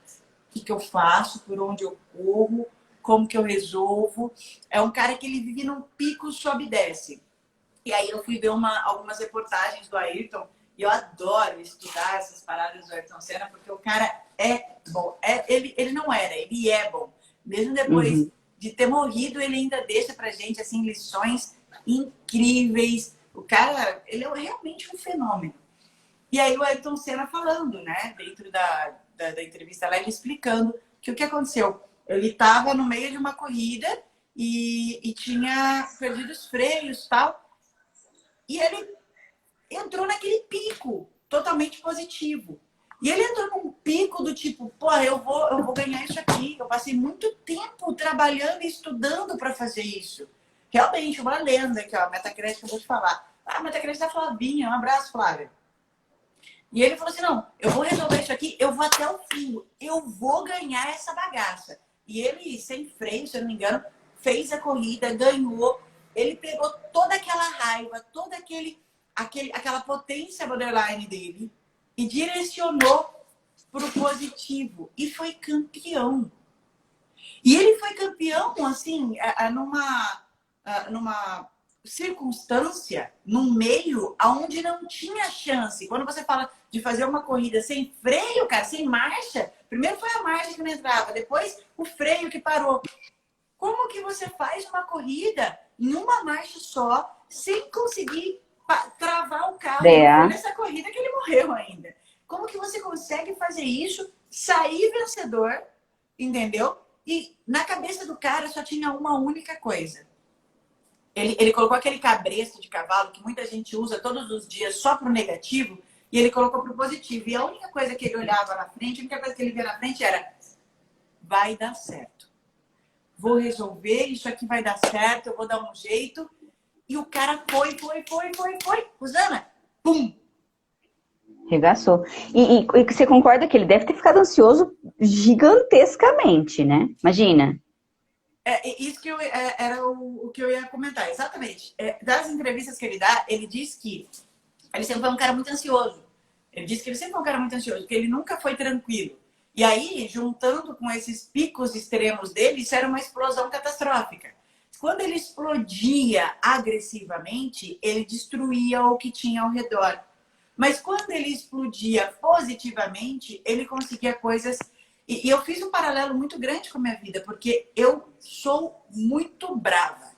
O que eu faço? Por onde eu corro? Como que eu resolvo? É um cara que ele vive num pico, sobe e desce. E aí eu fui ver algumas reportagens do Ayrton e eu adoro estudar essas paradas do Ayrton Senna porque o cara é bom. Ele não era, ele é bom. Mesmo depois de ter morrido, ele ainda deixa pra gente assim, lições incríveis. O cara, ele é realmente um fenômeno. E aí o Ayrton Senna falando, né, dentro da entrevista lá, ele explicando que o que aconteceu. Ele estava no meio de uma corrida e tinha perdido os freios e tal. E ele entrou naquele pico totalmente positivo. E ele entrou num pico do tipo, pô, eu vou ganhar isso aqui. Eu passei muito tempo trabalhando e estudando para fazer isso. Realmente, uma lenda aqui, ó, Metacrédito que eu vou te falar. Ah, Metacrédito da Flavinha, um abraço, Flávia. E ele falou assim, não, eu vou resolver isso aqui, eu vou até o fim, eu vou ganhar essa bagaça. E ele, sem freio, se eu não me engano, fez a corrida, ganhou. Ele pegou toda aquela raiva, toda aquela potência borderline dele e direcionou para o positivo. E foi campeão. E ele foi campeão, assim, numa circunstância, num meio onde não tinha chance. Quando você fala de fazer uma corrida sem freio, cara, sem marcha, primeiro foi a marcha que não entrava, depois o freio que parou. Como que você faz uma corrida em uma marcha só, sem conseguir travar o carro? Foi nessa corrida que ele morreu ainda. Como que você consegue fazer isso, sair vencedor, entendeu? E na cabeça do cara só tinha uma única coisa. Ele colocou aquele cabresto de cavalo que muita gente usa todos os dias só para o negativo, e ele colocou para o positivo. E a única coisa que ele olhava na frente, a única coisa que ele via na frente era: vai dar certo. Vou resolver, isso aqui vai dar certo, eu vou dar um jeito. E o cara foi. Rosana, pum! Regaçou. E você concorda que ele deve ter ficado ansioso gigantescamente, né? Imagina. Isso que era o que eu ia comentar, exatamente. Das entrevistas que ele dá, ele diz que ele sempre foi um cara muito ansioso. Ele disse que ele sempre foi um cara muito ansioso, porque ele nunca foi tranquilo. E aí, juntando com esses picos extremos dele, isso era uma explosão catastrófica. Quando ele explodia agressivamente, ele destruía o que tinha ao redor. Mas quando ele explodia positivamente, ele conseguia coisas... E eu fiz um paralelo muito grande com a minha vida, porque eu sou muito brava.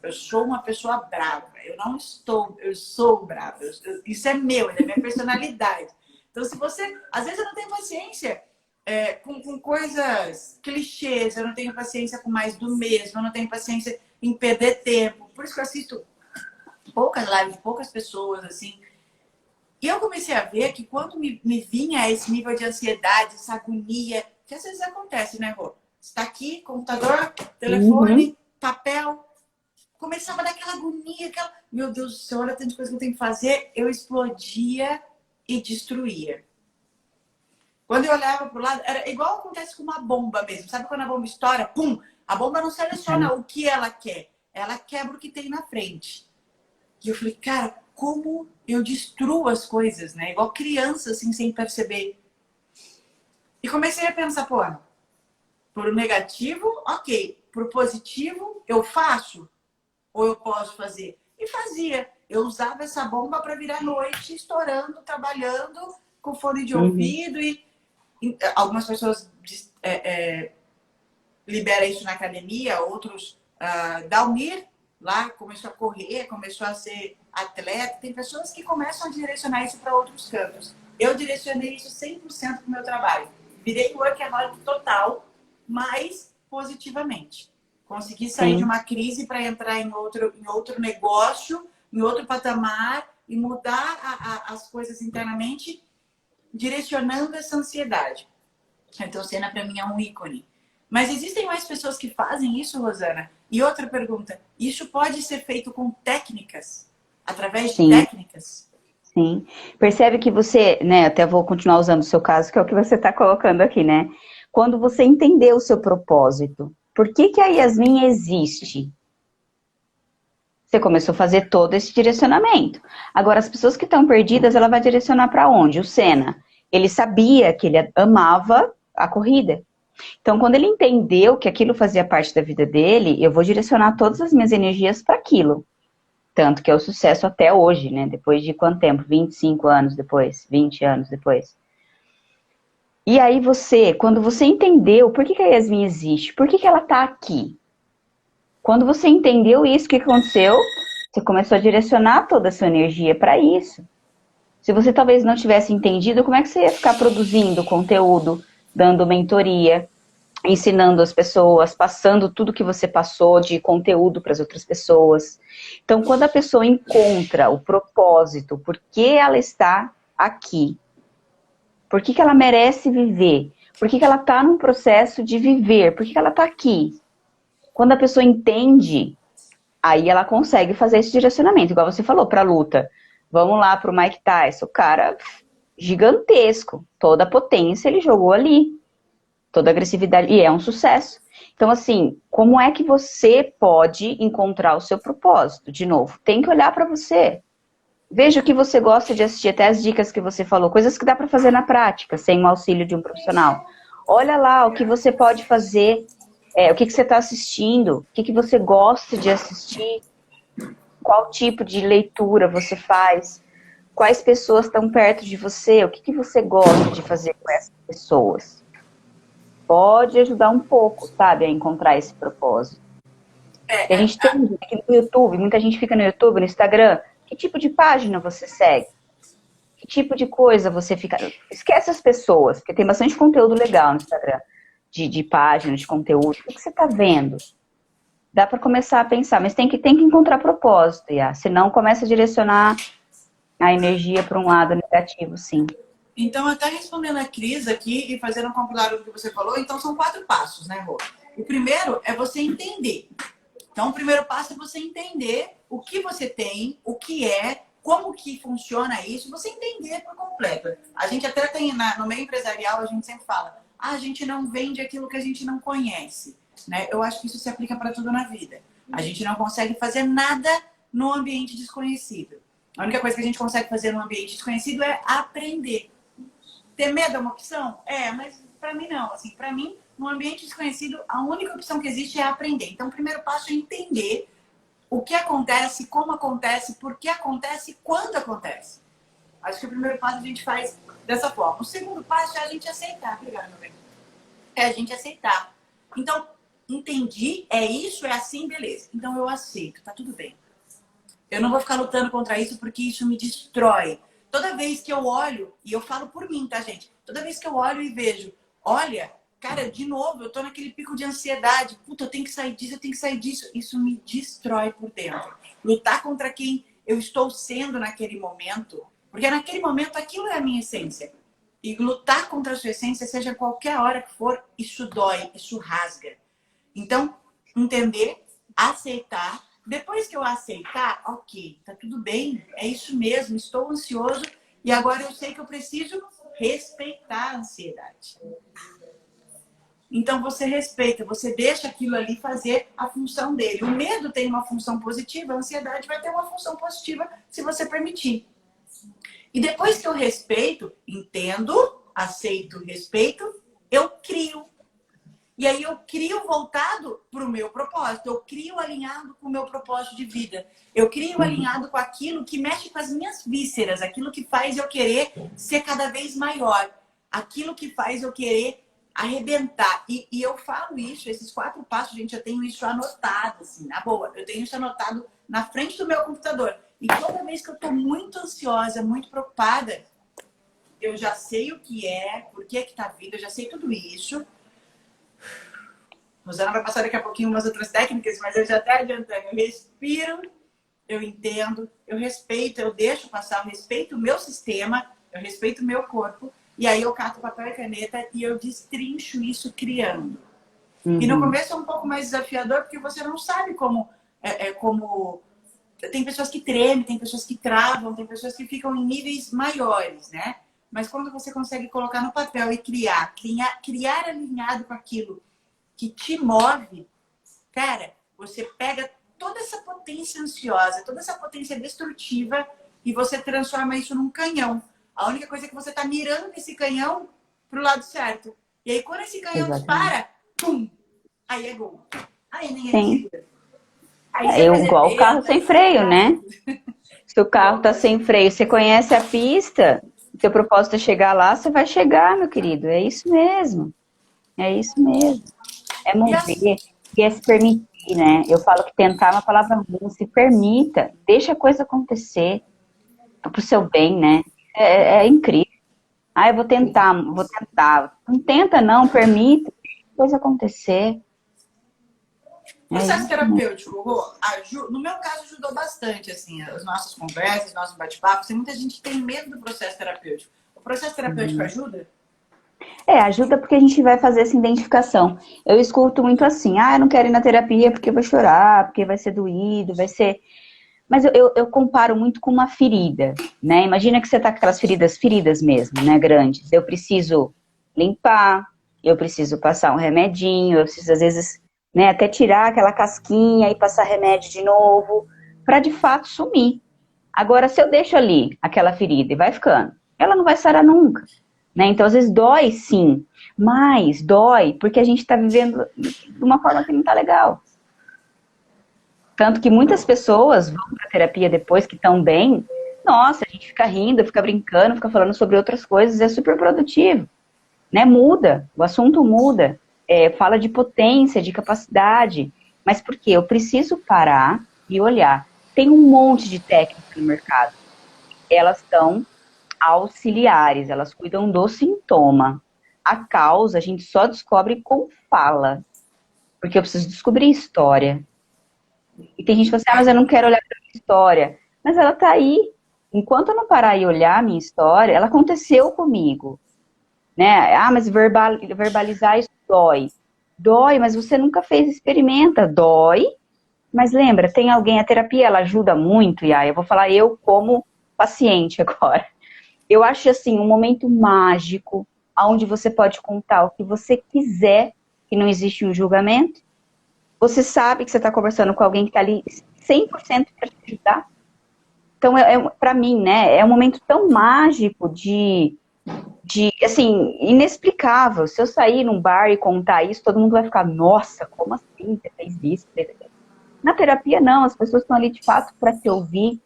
Eu sou uma pessoa brava. Eu sou brava. Isso é meu, é da minha personalidade. Então, se você... Às vezes eu não tenho paciência com coisas clichês, eu não tenho paciência com mais do mesmo, eu não tenho paciência em perder tempo. Por isso que eu assisto poucas lives, poucas pessoas, assim. E eu comecei a ver que quando me vinha esse nível de ansiedade, essa agonia, que às vezes acontece, né, Rô? Você tá aqui, computador, telefone, papel. Começava a dar aquela agonia, meu Deus do céu, olha tanta coisa que eu tenho que fazer. Eu explodia e destruía. Quando eu olhava pro lado, era igual acontece com uma bomba mesmo. Sabe quando a bomba estoura? Pum! A bomba não seleciona o que ela quer. Ela quebra o que tem na frente. E eu falei, cara, como eu destruo as coisas, né? Igual criança, assim, sem perceber. E comecei a pensar, pô, pro negativo, ok. Pro positivo, eu faço? Ou eu posso fazer? E fazia. Eu usava essa bomba para virar noite, estourando, trabalhando, com fone de ouvido. E algumas pessoas liberam isso na academia, outros... Dalmir, lá, começou a correr, começou a ser atleta. Tem pessoas que começam a direcionar isso para outros campos. Eu direcionei isso 100% para o meu trabalho. Virei workaholic total, mas positivamente. Consegui sair de uma crise para entrar em outro negócio, em outro patamar e mudar as coisas internamente, direcionando essa ansiedade. Então, Senna para mim é um ícone. Mas existem mais pessoas que fazem isso, Rosana? E outra pergunta, isso pode ser feito com técnicas? Através de técnicas? Sim. Percebe que você, né, até vou continuar usando o seu caso, que é o que você está colocando aqui, né? Quando você entendeu o seu propósito, por que a Yasmin existe? Você começou a fazer todo esse direcionamento. Agora, as pessoas que estão perdidas, ela vai direcionar para onde? O Senna. Ele sabia que ele amava a corrida. Então, quando ele entendeu que aquilo fazia parte da vida dele, eu vou direcionar todas as minhas energias para aquilo. Tanto que é o sucesso até hoje, né? Depois de quanto tempo? 25 anos depois? 20 anos depois? E aí quando você entendeu por que a Yasmin existe, por que ela está aqui? Quando você entendeu isso, o que aconteceu? Você começou a direcionar toda a sua energia para isso. Se você talvez não tivesse entendido, como é que você ia ficar produzindo conteúdo, dando mentoria, ensinando as pessoas, passando tudo que você passou de conteúdo para as outras pessoas. Então, quando a pessoa encontra o propósito, por que ela está aqui, por que ela merece viver, por que ela está num processo de viver, por que ela está aqui. Quando a pessoa entende, aí ela consegue fazer esse direcionamento, igual você falou, para a luta. Vamos lá para o Mike Tyson, o cara gigantesco, toda a potência ele jogou ali. Toda a agressividade, e é um sucesso. Então, assim, como é que você pode encontrar o seu propósito? De novo, tem que olhar para você. Veja o que você gosta de assistir, até as dicas que você falou, coisas que dá para fazer na prática, sem o auxílio de um profissional. Olha lá o que você pode fazer, o que você está assistindo, o que você gosta de assistir, qual tipo de leitura você faz, quais pessoas estão perto de você, o que você gosta de fazer com essas pessoas. Pode ajudar um pouco, sabe, a encontrar esse propósito. E a gente tem aqui no YouTube, muita gente fica no YouTube, no Instagram, que tipo de página você segue? Que tipo de coisa você fica... Esquece as pessoas, porque tem bastante conteúdo legal no Instagram, de página, de conteúdo. O que você tá vendo? Dá para começar a pensar, mas tem que encontrar propósito, senão começa a direcionar a energia para um lado negativo, sim. Então, até respondendo a Cris aqui e fazendo um compilado do que você falou, então são 4 passos, né, Rô? O primeiro é você entender. Então, o primeiro passo é você entender o que você tem, o que é, como que funciona isso, você entender por completo. A gente até tem, no meio empresarial, a gente sempre fala, a gente não vende aquilo que a gente não conhece, né? Eu acho que isso se aplica para tudo na vida. A gente não consegue fazer nada no ambiente desconhecido. A única coisa que a gente consegue fazer no ambiente desconhecido é aprender. Ter medo é uma opção? Mas para mim não. Assim, para mim, no ambiente desconhecido, a única opção que existe é aprender. Então, o primeiro passo é entender o que acontece, como acontece, por que acontece e quando acontece. Acho que o primeiro passo a gente faz dessa forma. O segundo passo é a gente aceitar. Obrigada, meu bem. É a gente aceitar. Então, entendi, é isso, é assim, beleza. Então, eu aceito, tá tudo bem. Eu não vou ficar lutando contra isso porque isso me destrói. Toda vez que eu olho, e eu falo por mim, tá, gente? Toda vez que eu olho e vejo, olha, cara, de novo, eu tô naquele pico de ansiedade. Puta, eu tenho que sair disso, eu tenho que sair disso. Isso me destrói por dentro. Lutar contra quem eu estou sendo naquele momento, porque naquele momento aquilo é a minha essência. E lutar contra a sua essência, seja qualquer hora que for, isso dói, isso rasga. Então, entender, aceitar. Depois que eu aceitar, ok, tá tudo bem, é isso mesmo, estou ansioso e agora eu sei que eu preciso respeitar a ansiedade. Então você respeita, você deixa aquilo ali fazer a função dele. O medo tem uma função positiva, a ansiedade vai ter uma função positiva se você permitir. E depois que eu respeito, entendo, aceito, respeito, eu crio. E aí eu crio voltado para o meu propósito. Eu crio alinhado com o meu propósito de vida. Eu crio alinhado com aquilo que mexe com as minhas vísceras. Aquilo que faz eu querer ser cada vez maior. Aquilo que faz eu querer arrebentar. E eu falo isso, esses 4 passos, gente, eu tenho isso anotado, assim, na boa. Eu tenho isso anotado na frente do meu computador. E toda vez que eu estou muito ansiosa, muito preocupada, eu já sei o que é, por que está vindo, eu já sei tudo isso. Rosana vai passar daqui a pouquinho umas outras técnicas, mas eu já até adiantando. Eu respiro, eu entendo, eu respeito, eu deixo passar, eu respeito o meu sistema, eu respeito o meu corpo, e aí eu cato papel e caneta e eu destrincho isso criando. E no começo é um pouco mais desafiador, porque você não sabe como... Tem pessoas que tremem, tem pessoas que travam, tem pessoas que ficam em níveis maiores, né? Mas quando você consegue colocar no papel e criar alinhado com aquilo que te move, cara, você pega toda essa potência ansiosa, toda essa potência destrutiva e você transforma isso num canhão. A única coisa é que você tá mirando esse canhão pro lado certo. E aí quando esse canhão dispara, pum, aí é gol. Aí ninguém segura. É igual o carro sem freio, né? Se o carro tá sem freio, você conhece a pista, seu propósito é chegar lá, você vai chegar, meu querido. É isso mesmo. É isso mesmo. É mover e é se permitir, né? Eu falo que tentar é uma palavra ruim. Se permita, deixa a coisa acontecer pro seu bem, né? É incrível. Eu vou tentar. Não tenta não, permita. coisa acontecer. O processo terapêutico, Rô, no meu caso, ajudou bastante, assim, as nossas conversas, nossos bate-papos. Tem muita gente que tem medo do processo terapêutico. O processo terapêutico ajuda? Ajuda porque a gente vai fazer essa identificação. Eu escuto muito assim, eu não quero ir na terapia porque vai chorar, porque vai ser doído, vai ser... Mas eu comparo muito com uma ferida, né? Imagina que você tá com aquelas feridas mesmo, né, grandes. Eu preciso limpar, eu preciso passar um remedinho, eu preciso, às vezes, né, até tirar aquela casquinha e passar remédio de novo, para de fato sumir. Agora, se eu deixo ali aquela ferida e vai ficando, ela não vai sarar nunca, né? Então, às vezes dói sim, mas dói porque a gente tá vivendo de uma forma que não tá legal. Tanto que muitas pessoas vão para terapia depois que estão bem. Nossa, a gente fica rindo, fica brincando, fica falando sobre outras coisas, é super produtivo, né? Muda, o assunto muda, fala de potência, de capacidade. Mas por quê? Eu preciso parar e olhar. Tem um monte de técnicas no mercado. Elas são auxiliares, elas cuidam do sintoma. A causa a gente só descobre com fala, porque eu preciso descobrir história. E tem gente que fala assim, mas eu não quero olhar para minha história. Mas ela tá aí. Enquanto eu não parar e olhar a minha história, ela aconteceu comigo. Né? Mas verbalizar isso dói. Dói, mas você nunca fez, experimenta. Dói, mas lembra, tem alguém, a terapia ela ajuda muito, e aí eu vou falar eu como paciente agora. Eu acho assim, um momento mágico, onde você pode contar o que você quiser, que não existe um julgamento. Você sabe que você está conversando com alguém que está ali 100% para te ajudar. Então, para mim, né, é um momento tão mágico assim, inexplicável. Se eu sair num bar e contar isso, todo mundo vai ficar, nossa, como assim? Você fez isso? Na terapia, não. As pessoas estão ali, de fato, para te ouvir,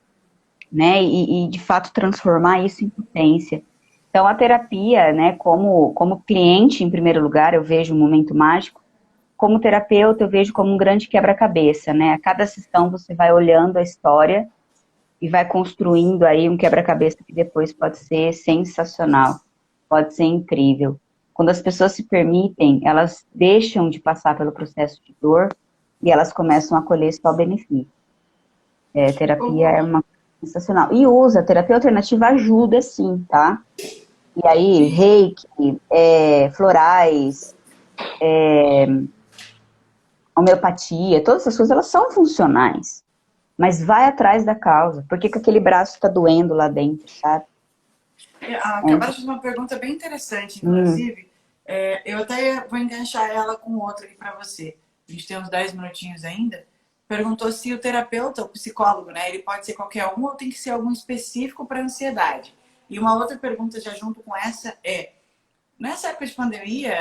né, e, de fato, transformar isso em potência. Então, a terapia, né, como cliente, em primeiro lugar, eu vejo um momento mágico. Como terapeuta, eu vejo como um grande quebra-cabeça, né? A cada sessão você vai olhando a história e vai construindo aí um quebra-cabeça que depois pode ser sensacional, pode ser incrível. Quando as pessoas se permitem, elas deixam de passar pelo processo de dor e elas começam a colher só benefício. Terapia é uma coisa sensacional. E a terapia alternativa ajuda sim, tá? E aí, reiki, florais, homeopatia, todas essas coisas, elas são funcionais. Mas vai atrás da causa. Por que aquele braço está doendo lá dentro, sabe? Acabaram de fazer uma pergunta bem interessante, inclusive. Eu até vou enganchar ela com outra aqui para você. A gente tem uns 10 minutinhos ainda. Perguntou se o terapeuta, o psicólogo, né? Ele pode ser qualquer um ou tem que ser algum específico para ansiedade? E uma outra pergunta já junto com essa nessa época de pandemia,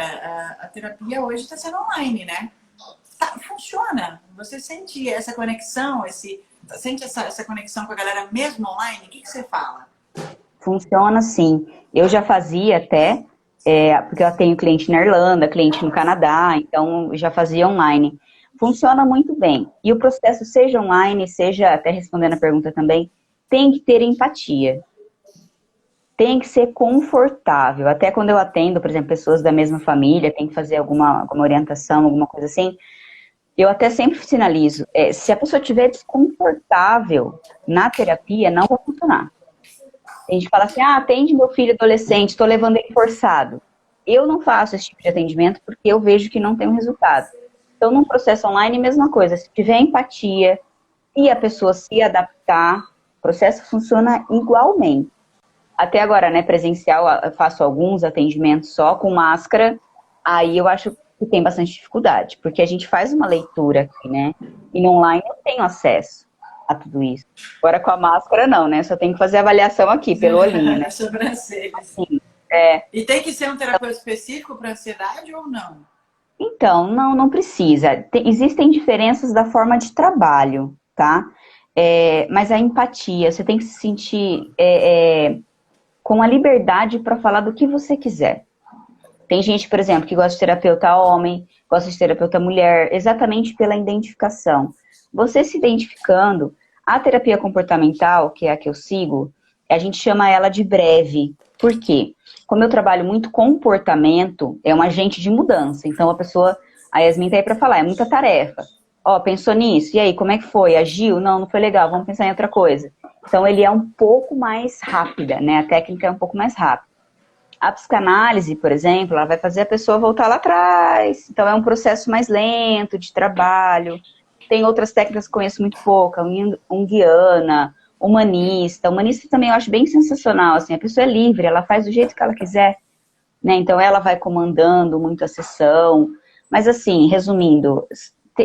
a terapia hoje está sendo online, né? Funciona. Você sente essa conexão, sente essa conexão com a galera mesmo online? O que você fala? Funciona sim. Eu já fazia até, porque eu tenho cliente na Irlanda, cliente no Canadá, então eu já fazia online. Funciona muito bem. E o processo, seja online, seja, até respondendo a pergunta também, tem que ter empatia. Tem que ser confortável. Até quando eu atendo, por exemplo, pessoas da mesma família, tem que fazer alguma orientação, alguma coisa assim, eu até sempre sinalizo, se a pessoa estiver desconfortável na terapia, não vai funcionar. A gente fala assim, atende meu filho adolescente, estou levando ele forçado. Eu não faço esse tipo de atendimento porque eu vejo que não tem um resultado. Então, num processo online, mesma coisa. Se tiver empatia, e a pessoa se adaptar, o processo funciona igualmente. Até agora, né, presencial, eu faço alguns atendimentos só com máscara, aí eu acho que tem bastante dificuldade, porque a gente faz uma leitura aqui, né, e no online eu tenho acesso a tudo isso. Agora com a máscara não, né, só tenho que fazer avaliação aqui, pelo olhinho, né. Sobrancelha. Assim, E tem que ser um terapeuta específico para ansiedade ou não? Então, não precisa. Existem diferenças da forma de trabalho, tá? Mas a empatia, você tem que se sentir com a liberdade para falar do que você quiser. Tem gente, por exemplo, que gosta de terapeuta homem, gosta de terapeuta mulher, exatamente pela identificação. Você se identificando, a terapia comportamental, que é a que eu sigo, a gente chama ela de breve. Por quê? Como eu trabalho muito comportamento, é um agente de mudança. Então, a Yasmin tá aí para falar, é muita tarefa. Ó, pensou nisso, e aí, como é que foi? Agiu? Não, não foi legal, vamos pensar em outra coisa. Então, ele é um pouco mais rápida, né? A técnica é um pouco mais rápida. A psicanálise, por exemplo, ela vai fazer a pessoa voltar lá atrás. Então, é um processo mais lento de trabalho. Tem outras técnicas que eu conheço muito pouca, junguiana, humanista. Humanista também eu acho bem sensacional, assim, a pessoa é livre, ela faz do jeito que ela quiser, né? Então, ela vai comandando muito a sessão. Mas, assim, resumindo,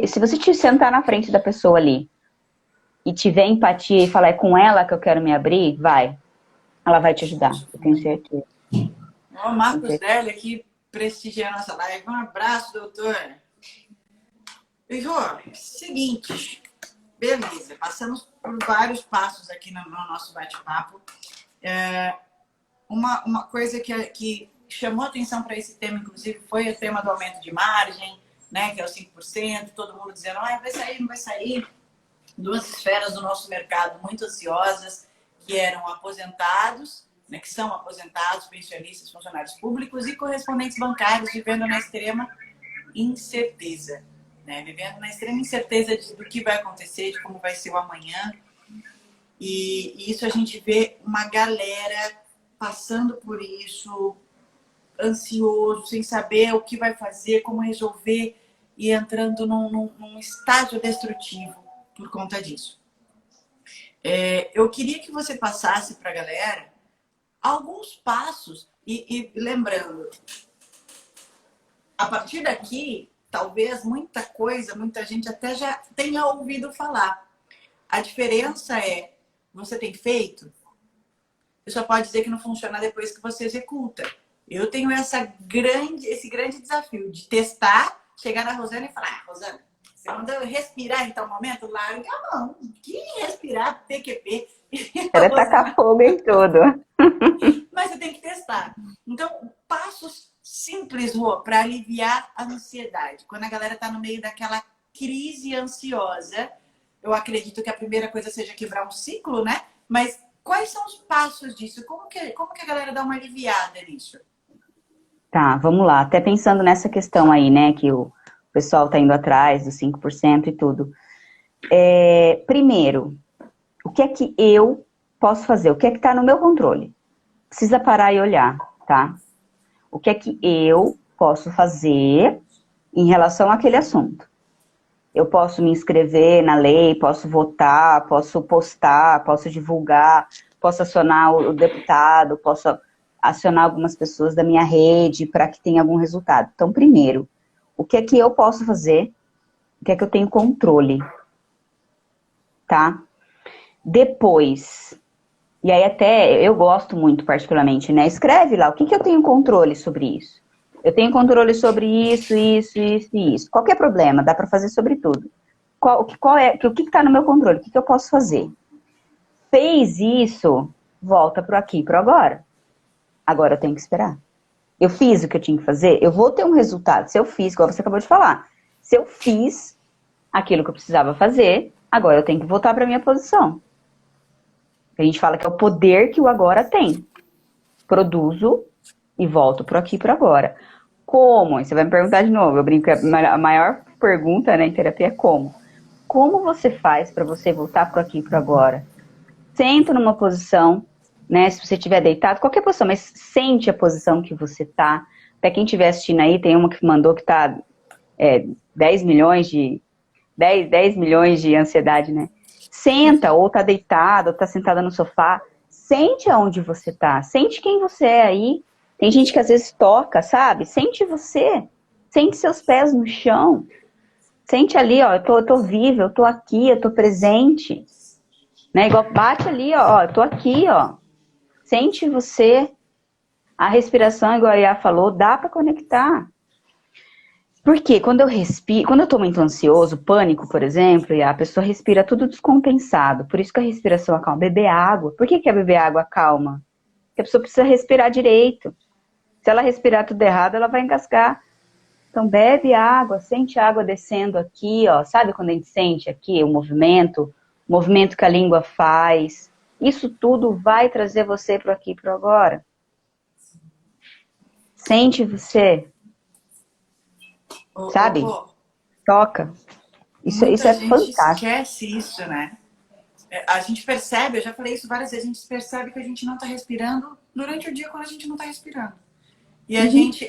se você te sentar na frente da pessoa ali e tiver empatia e falar, é com ela que eu quero me abrir, vai. Ela vai te ajudar, eu tenho certeza. Ó, Marcos Derli aqui prestigiando a nossa live. Um abraço, doutor. E, Jô, seguinte, beleza, passamos por vários passos aqui no nosso bate-papo. Uma coisa que chamou atenção para esse tema, inclusive, foi o tema do aumento de margem, né, que é o 5%, todo mundo dizendo, vai sair, não vai sair. Duas esferas do nosso mercado muito ansiosas, que eram aposentados, né, que são aposentados, pensionistas, funcionários públicos e correspondentes bancários vivendo na extrema incerteza. Né? Vivendo na extrema incerteza do que vai acontecer, de como vai ser o amanhã. E isso a gente vê uma galera passando por isso, ansioso, sem saber o que vai fazer, como resolver e entrando num estágio destrutivo por conta disso. Eu queria que você passasse para a galera alguns passos e lembrando, a partir daqui, talvez muita gente até já tenha ouvido falar. A diferença é, você tem feito? Você só pode dizer que não funciona depois que você executa. Eu tenho esse grande desafio de testar, chegar na Rosana e falar, Rosana, você mandou eu respirar em tal momento? Larga a mão. Que respirar, PQP. Era tacar fogo em tudo. Mas você tem que testar. Então, passos simples, Rô, para aliviar a ansiedade. Quando a galera está no meio daquela crise ansiosa, eu acredito que a primeira coisa seja quebrar um ciclo, né? Mas quais são os passos disso? Como que a galera dá uma aliviada nisso? Tá, vamos lá. Até pensando nessa questão aí, né, que o pessoal tá indo atrás dos 5% e tudo. Primeiro, o que é que eu posso fazer? O que é que tá no meu controle? Precisa parar e olhar, tá? O que é que eu posso fazer em relação àquele assunto? Eu posso me inscrever na lei, posso votar, posso postar, posso divulgar, posso acionar o deputado, posso acionar algumas pessoas da minha rede para que tenha algum resultado. Então, primeiro, o que é que eu posso fazer? O que é que eu tenho controle? Tá? Depois, e aí até eu gosto muito particularmente, né? Escreve lá, o que eu tenho controle sobre isso? Eu tenho controle sobre isso, isso, isso e isso. Qualquer problema, dá para fazer sobre tudo. O que está no meu controle? O que eu posso fazer? Fez isso, volta pro aqui e pro agora. Agora eu tenho que esperar. Eu fiz o que eu tinha que fazer, eu vou ter um resultado. Se eu fiz, igual você acabou de falar, se eu fiz aquilo que eu precisava fazer, agora eu tenho que voltar para minha posição. A gente fala que é o poder que o agora tem. Produzo e volto pro aqui e pro agora. Como? E você vai me perguntar de novo. Eu brinco que a maior pergunta, né, em terapia é como. Como você faz para você voltar pro aqui e pro agora? Senta numa posição, né, se você estiver deitado, qualquer posição, mas sente a posição que você tá. Para quem estiver assistindo aí, tem uma que mandou que tá 10 milhões de ansiedade, né? Senta, ou tá deitada, ou tá sentada no sofá. Sente aonde você tá. Sente quem você é aí. Tem gente que às vezes toca, sabe? Sente você. Sente seus pés no chão. Sente ali, ó, eu tô viva, eu tô aqui, eu tô presente. Né? Igual bate ali, ó, eu tô aqui, ó. Sente você. A respiração, igual a Iá falou, dá pra conectar. Porque quando eu tô muito ansioso, pânico, por exemplo, e a pessoa respira tudo descompensado. Por isso que a respiração acalma. Beber água. Por que beber água acalma? Porque a pessoa precisa respirar direito. Se ela respirar tudo errado, ela vai engasgar. Então bebe água, sente a água descendo aqui, ó. Sabe quando a gente sente aqui o movimento que a língua faz? Isso tudo vai trazer você pro aqui e pro agora. Sente você, sabe? Toca. Isso é Muita gente fantástico. esquece isso, né? A gente percebe, eu já falei isso várias vezes, a gente percebe que a gente não tá respirando durante o dia quando a gente não tá respirando. E a gente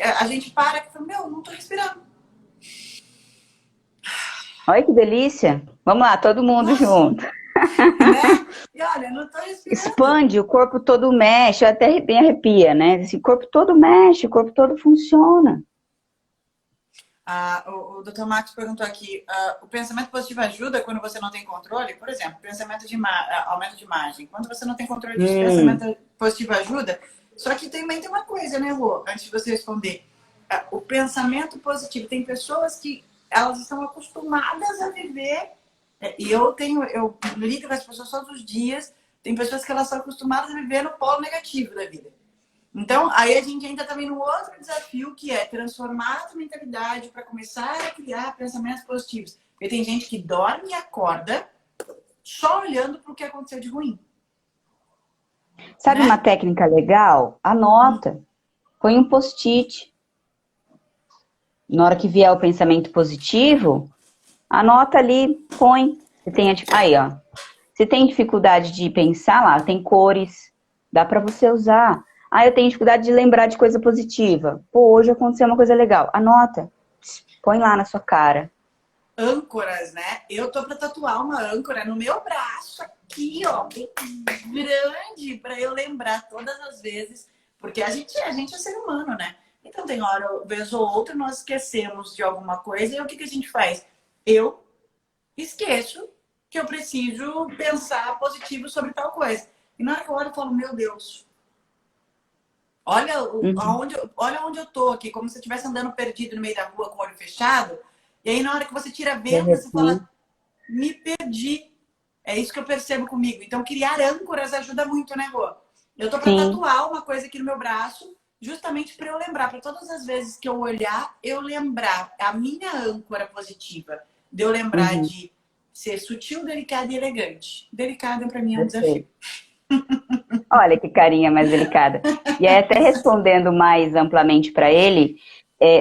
para e fala, meu, não tô respirando. Olha que delícia. Vamos lá, todo mundo Nossa, junto. né? E olha, não tô respirando. Expande, o corpo todo mexe, até bem arrepia, né? Esse corpo todo mexe, o corpo todo funciona. O Dr. Marcos perguntou aqui, o pensamento positivo ajuda quando você não tem controle? Por exemplo, pensamento de aumento de imagem. Quando você não tem controle disso, pensamento positivo ajuda? Só que também tem uma coisa, né, Rô? Antes de você responder. O pensamento positivo, tem pessoas que elas estão acostumadas a viver, e eu lido com as pessoas todos os dias, tem pessoas que elas são acostumadas a viver no polo negativo da vida. Então, aí a gente entra também no outro desafio, que é transformar a mentalidade para começar a criar pensamentos positivos. Porque tem gente que dorme e acorda só olhando para o que aconteceu de ruim. Sabe, né? Uma técnica legal? Anota. Põe um post-it. Na hora que vier o pensamento positivo, anota ali, põe. Aí, ó. Você tem dificuldade de pensar lá, tem cores, dá para você usar. Eu tenho dificuldade de lembrar de coisa positiva. Pô, hoje aconteceu uma coisa legal. Anota. Põe lá na sua cara. Âncoras, né? Eu tô para tatuar uma âncora no meu braço aqui, ó, bem grande, para eu lembrar todas as vezes, porque a gente é ser humano, né? Então tem hora, vez ou outra, nós esquecemos de alguma coisa e o que a gente faz? Eu esqueço que eu preciso pensar positivo sobre tal coisa. E na hora que eu olho, eu falo, meu Deus, olha onde eu tô aqui, como se eu estivesse andando perdido no meio da rua com o olho fechado. E aí, na hora que você tira vento, você fala, me perdi. É isso que eu percebo comigo. Então, criar âncoras ajuda muito, né, Rô? Eu tô pra tatuar uma coisa aqui no meu braço, justamente para eu lembrar, para todas as vezes que eu olhar, eu lembrar a minha âncora positiva. De eu lembrar de ser sutil, delicada e elegante. Delicada, para mim, é um desafio. Olha que carinha mais delicada. E aí, até respondendo mais amplamente para ele,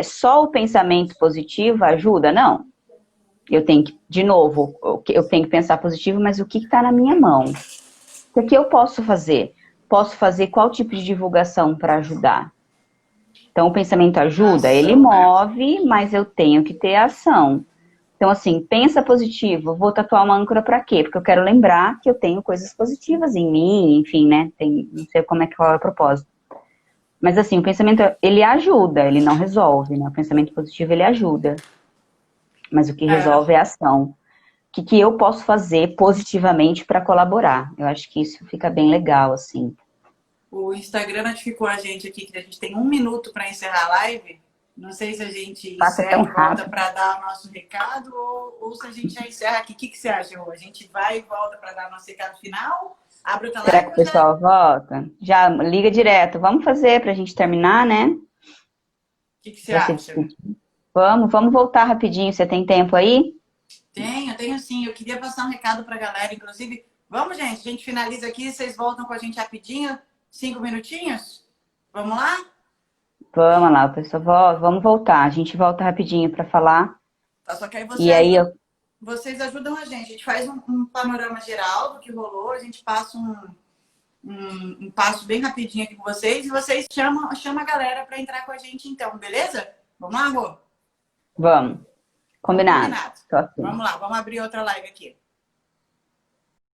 só o pensamento positivo ajuda? Não. Eu tenho que, de novo, eu tenho que pensar positivo, mas o que está na minha mão? O que eu posso fazer? Posso fazer qual tipo de divulgação para ajudar? Então, o pensamento ajuda, ele move, mas eu tenho que ter ação. Então, assim, pensa positivo. Vou tatuar uma âncora para quê? Porque eu quero lembrar que eu tenho coisas positivas em mim, enfim, né? Não sei qual é o propósito. Mas, assim, o pensamento, ele ajuda, ele não resolve, né? O pensamento positivo, ele ajuda. Mas o que resolve é a ação. O que eu posso fazer positivamente para colaborar? Eu acho que isso fica bem legal, assim. O Instagram notificou a gente aqui que a gente tem 1 minuto para encerrar a live. Não sei se a gente encerra e volta para dar o nosso recado ou se a gente já encerra aqui. O que você acha, Rô? A gente vai e volta para dar o nosso recado final? Abre outra live. Será que o pessoal volta? Já liga direto. Vamos fazer para a gente terminar, né? O que você acha? Vamos voltar rapidinho. Você tem tempo aí? Tenho sim. Eu queria passar um recado para a galera, inclusive. Vamos, gente. A gente finaliza aqui. Vocês voltam com a gente rapidinho. 5 minutinhos? Vamos lá? Vamos lá, pessoal. Vamos voltar. A gente volta rapidinho para falar. Tá, só que aí vocês ajudam a gente. A gente faz um panorama geral do que rolou. A gente passa um passo bem rapidinho aqui com vocês. E vocês chamam a galera para entrar com a gente, então. Beleza? Vamos lá, Rô? Vamos. Combinado. Vamos lá. Vamos abrir outra live aqui.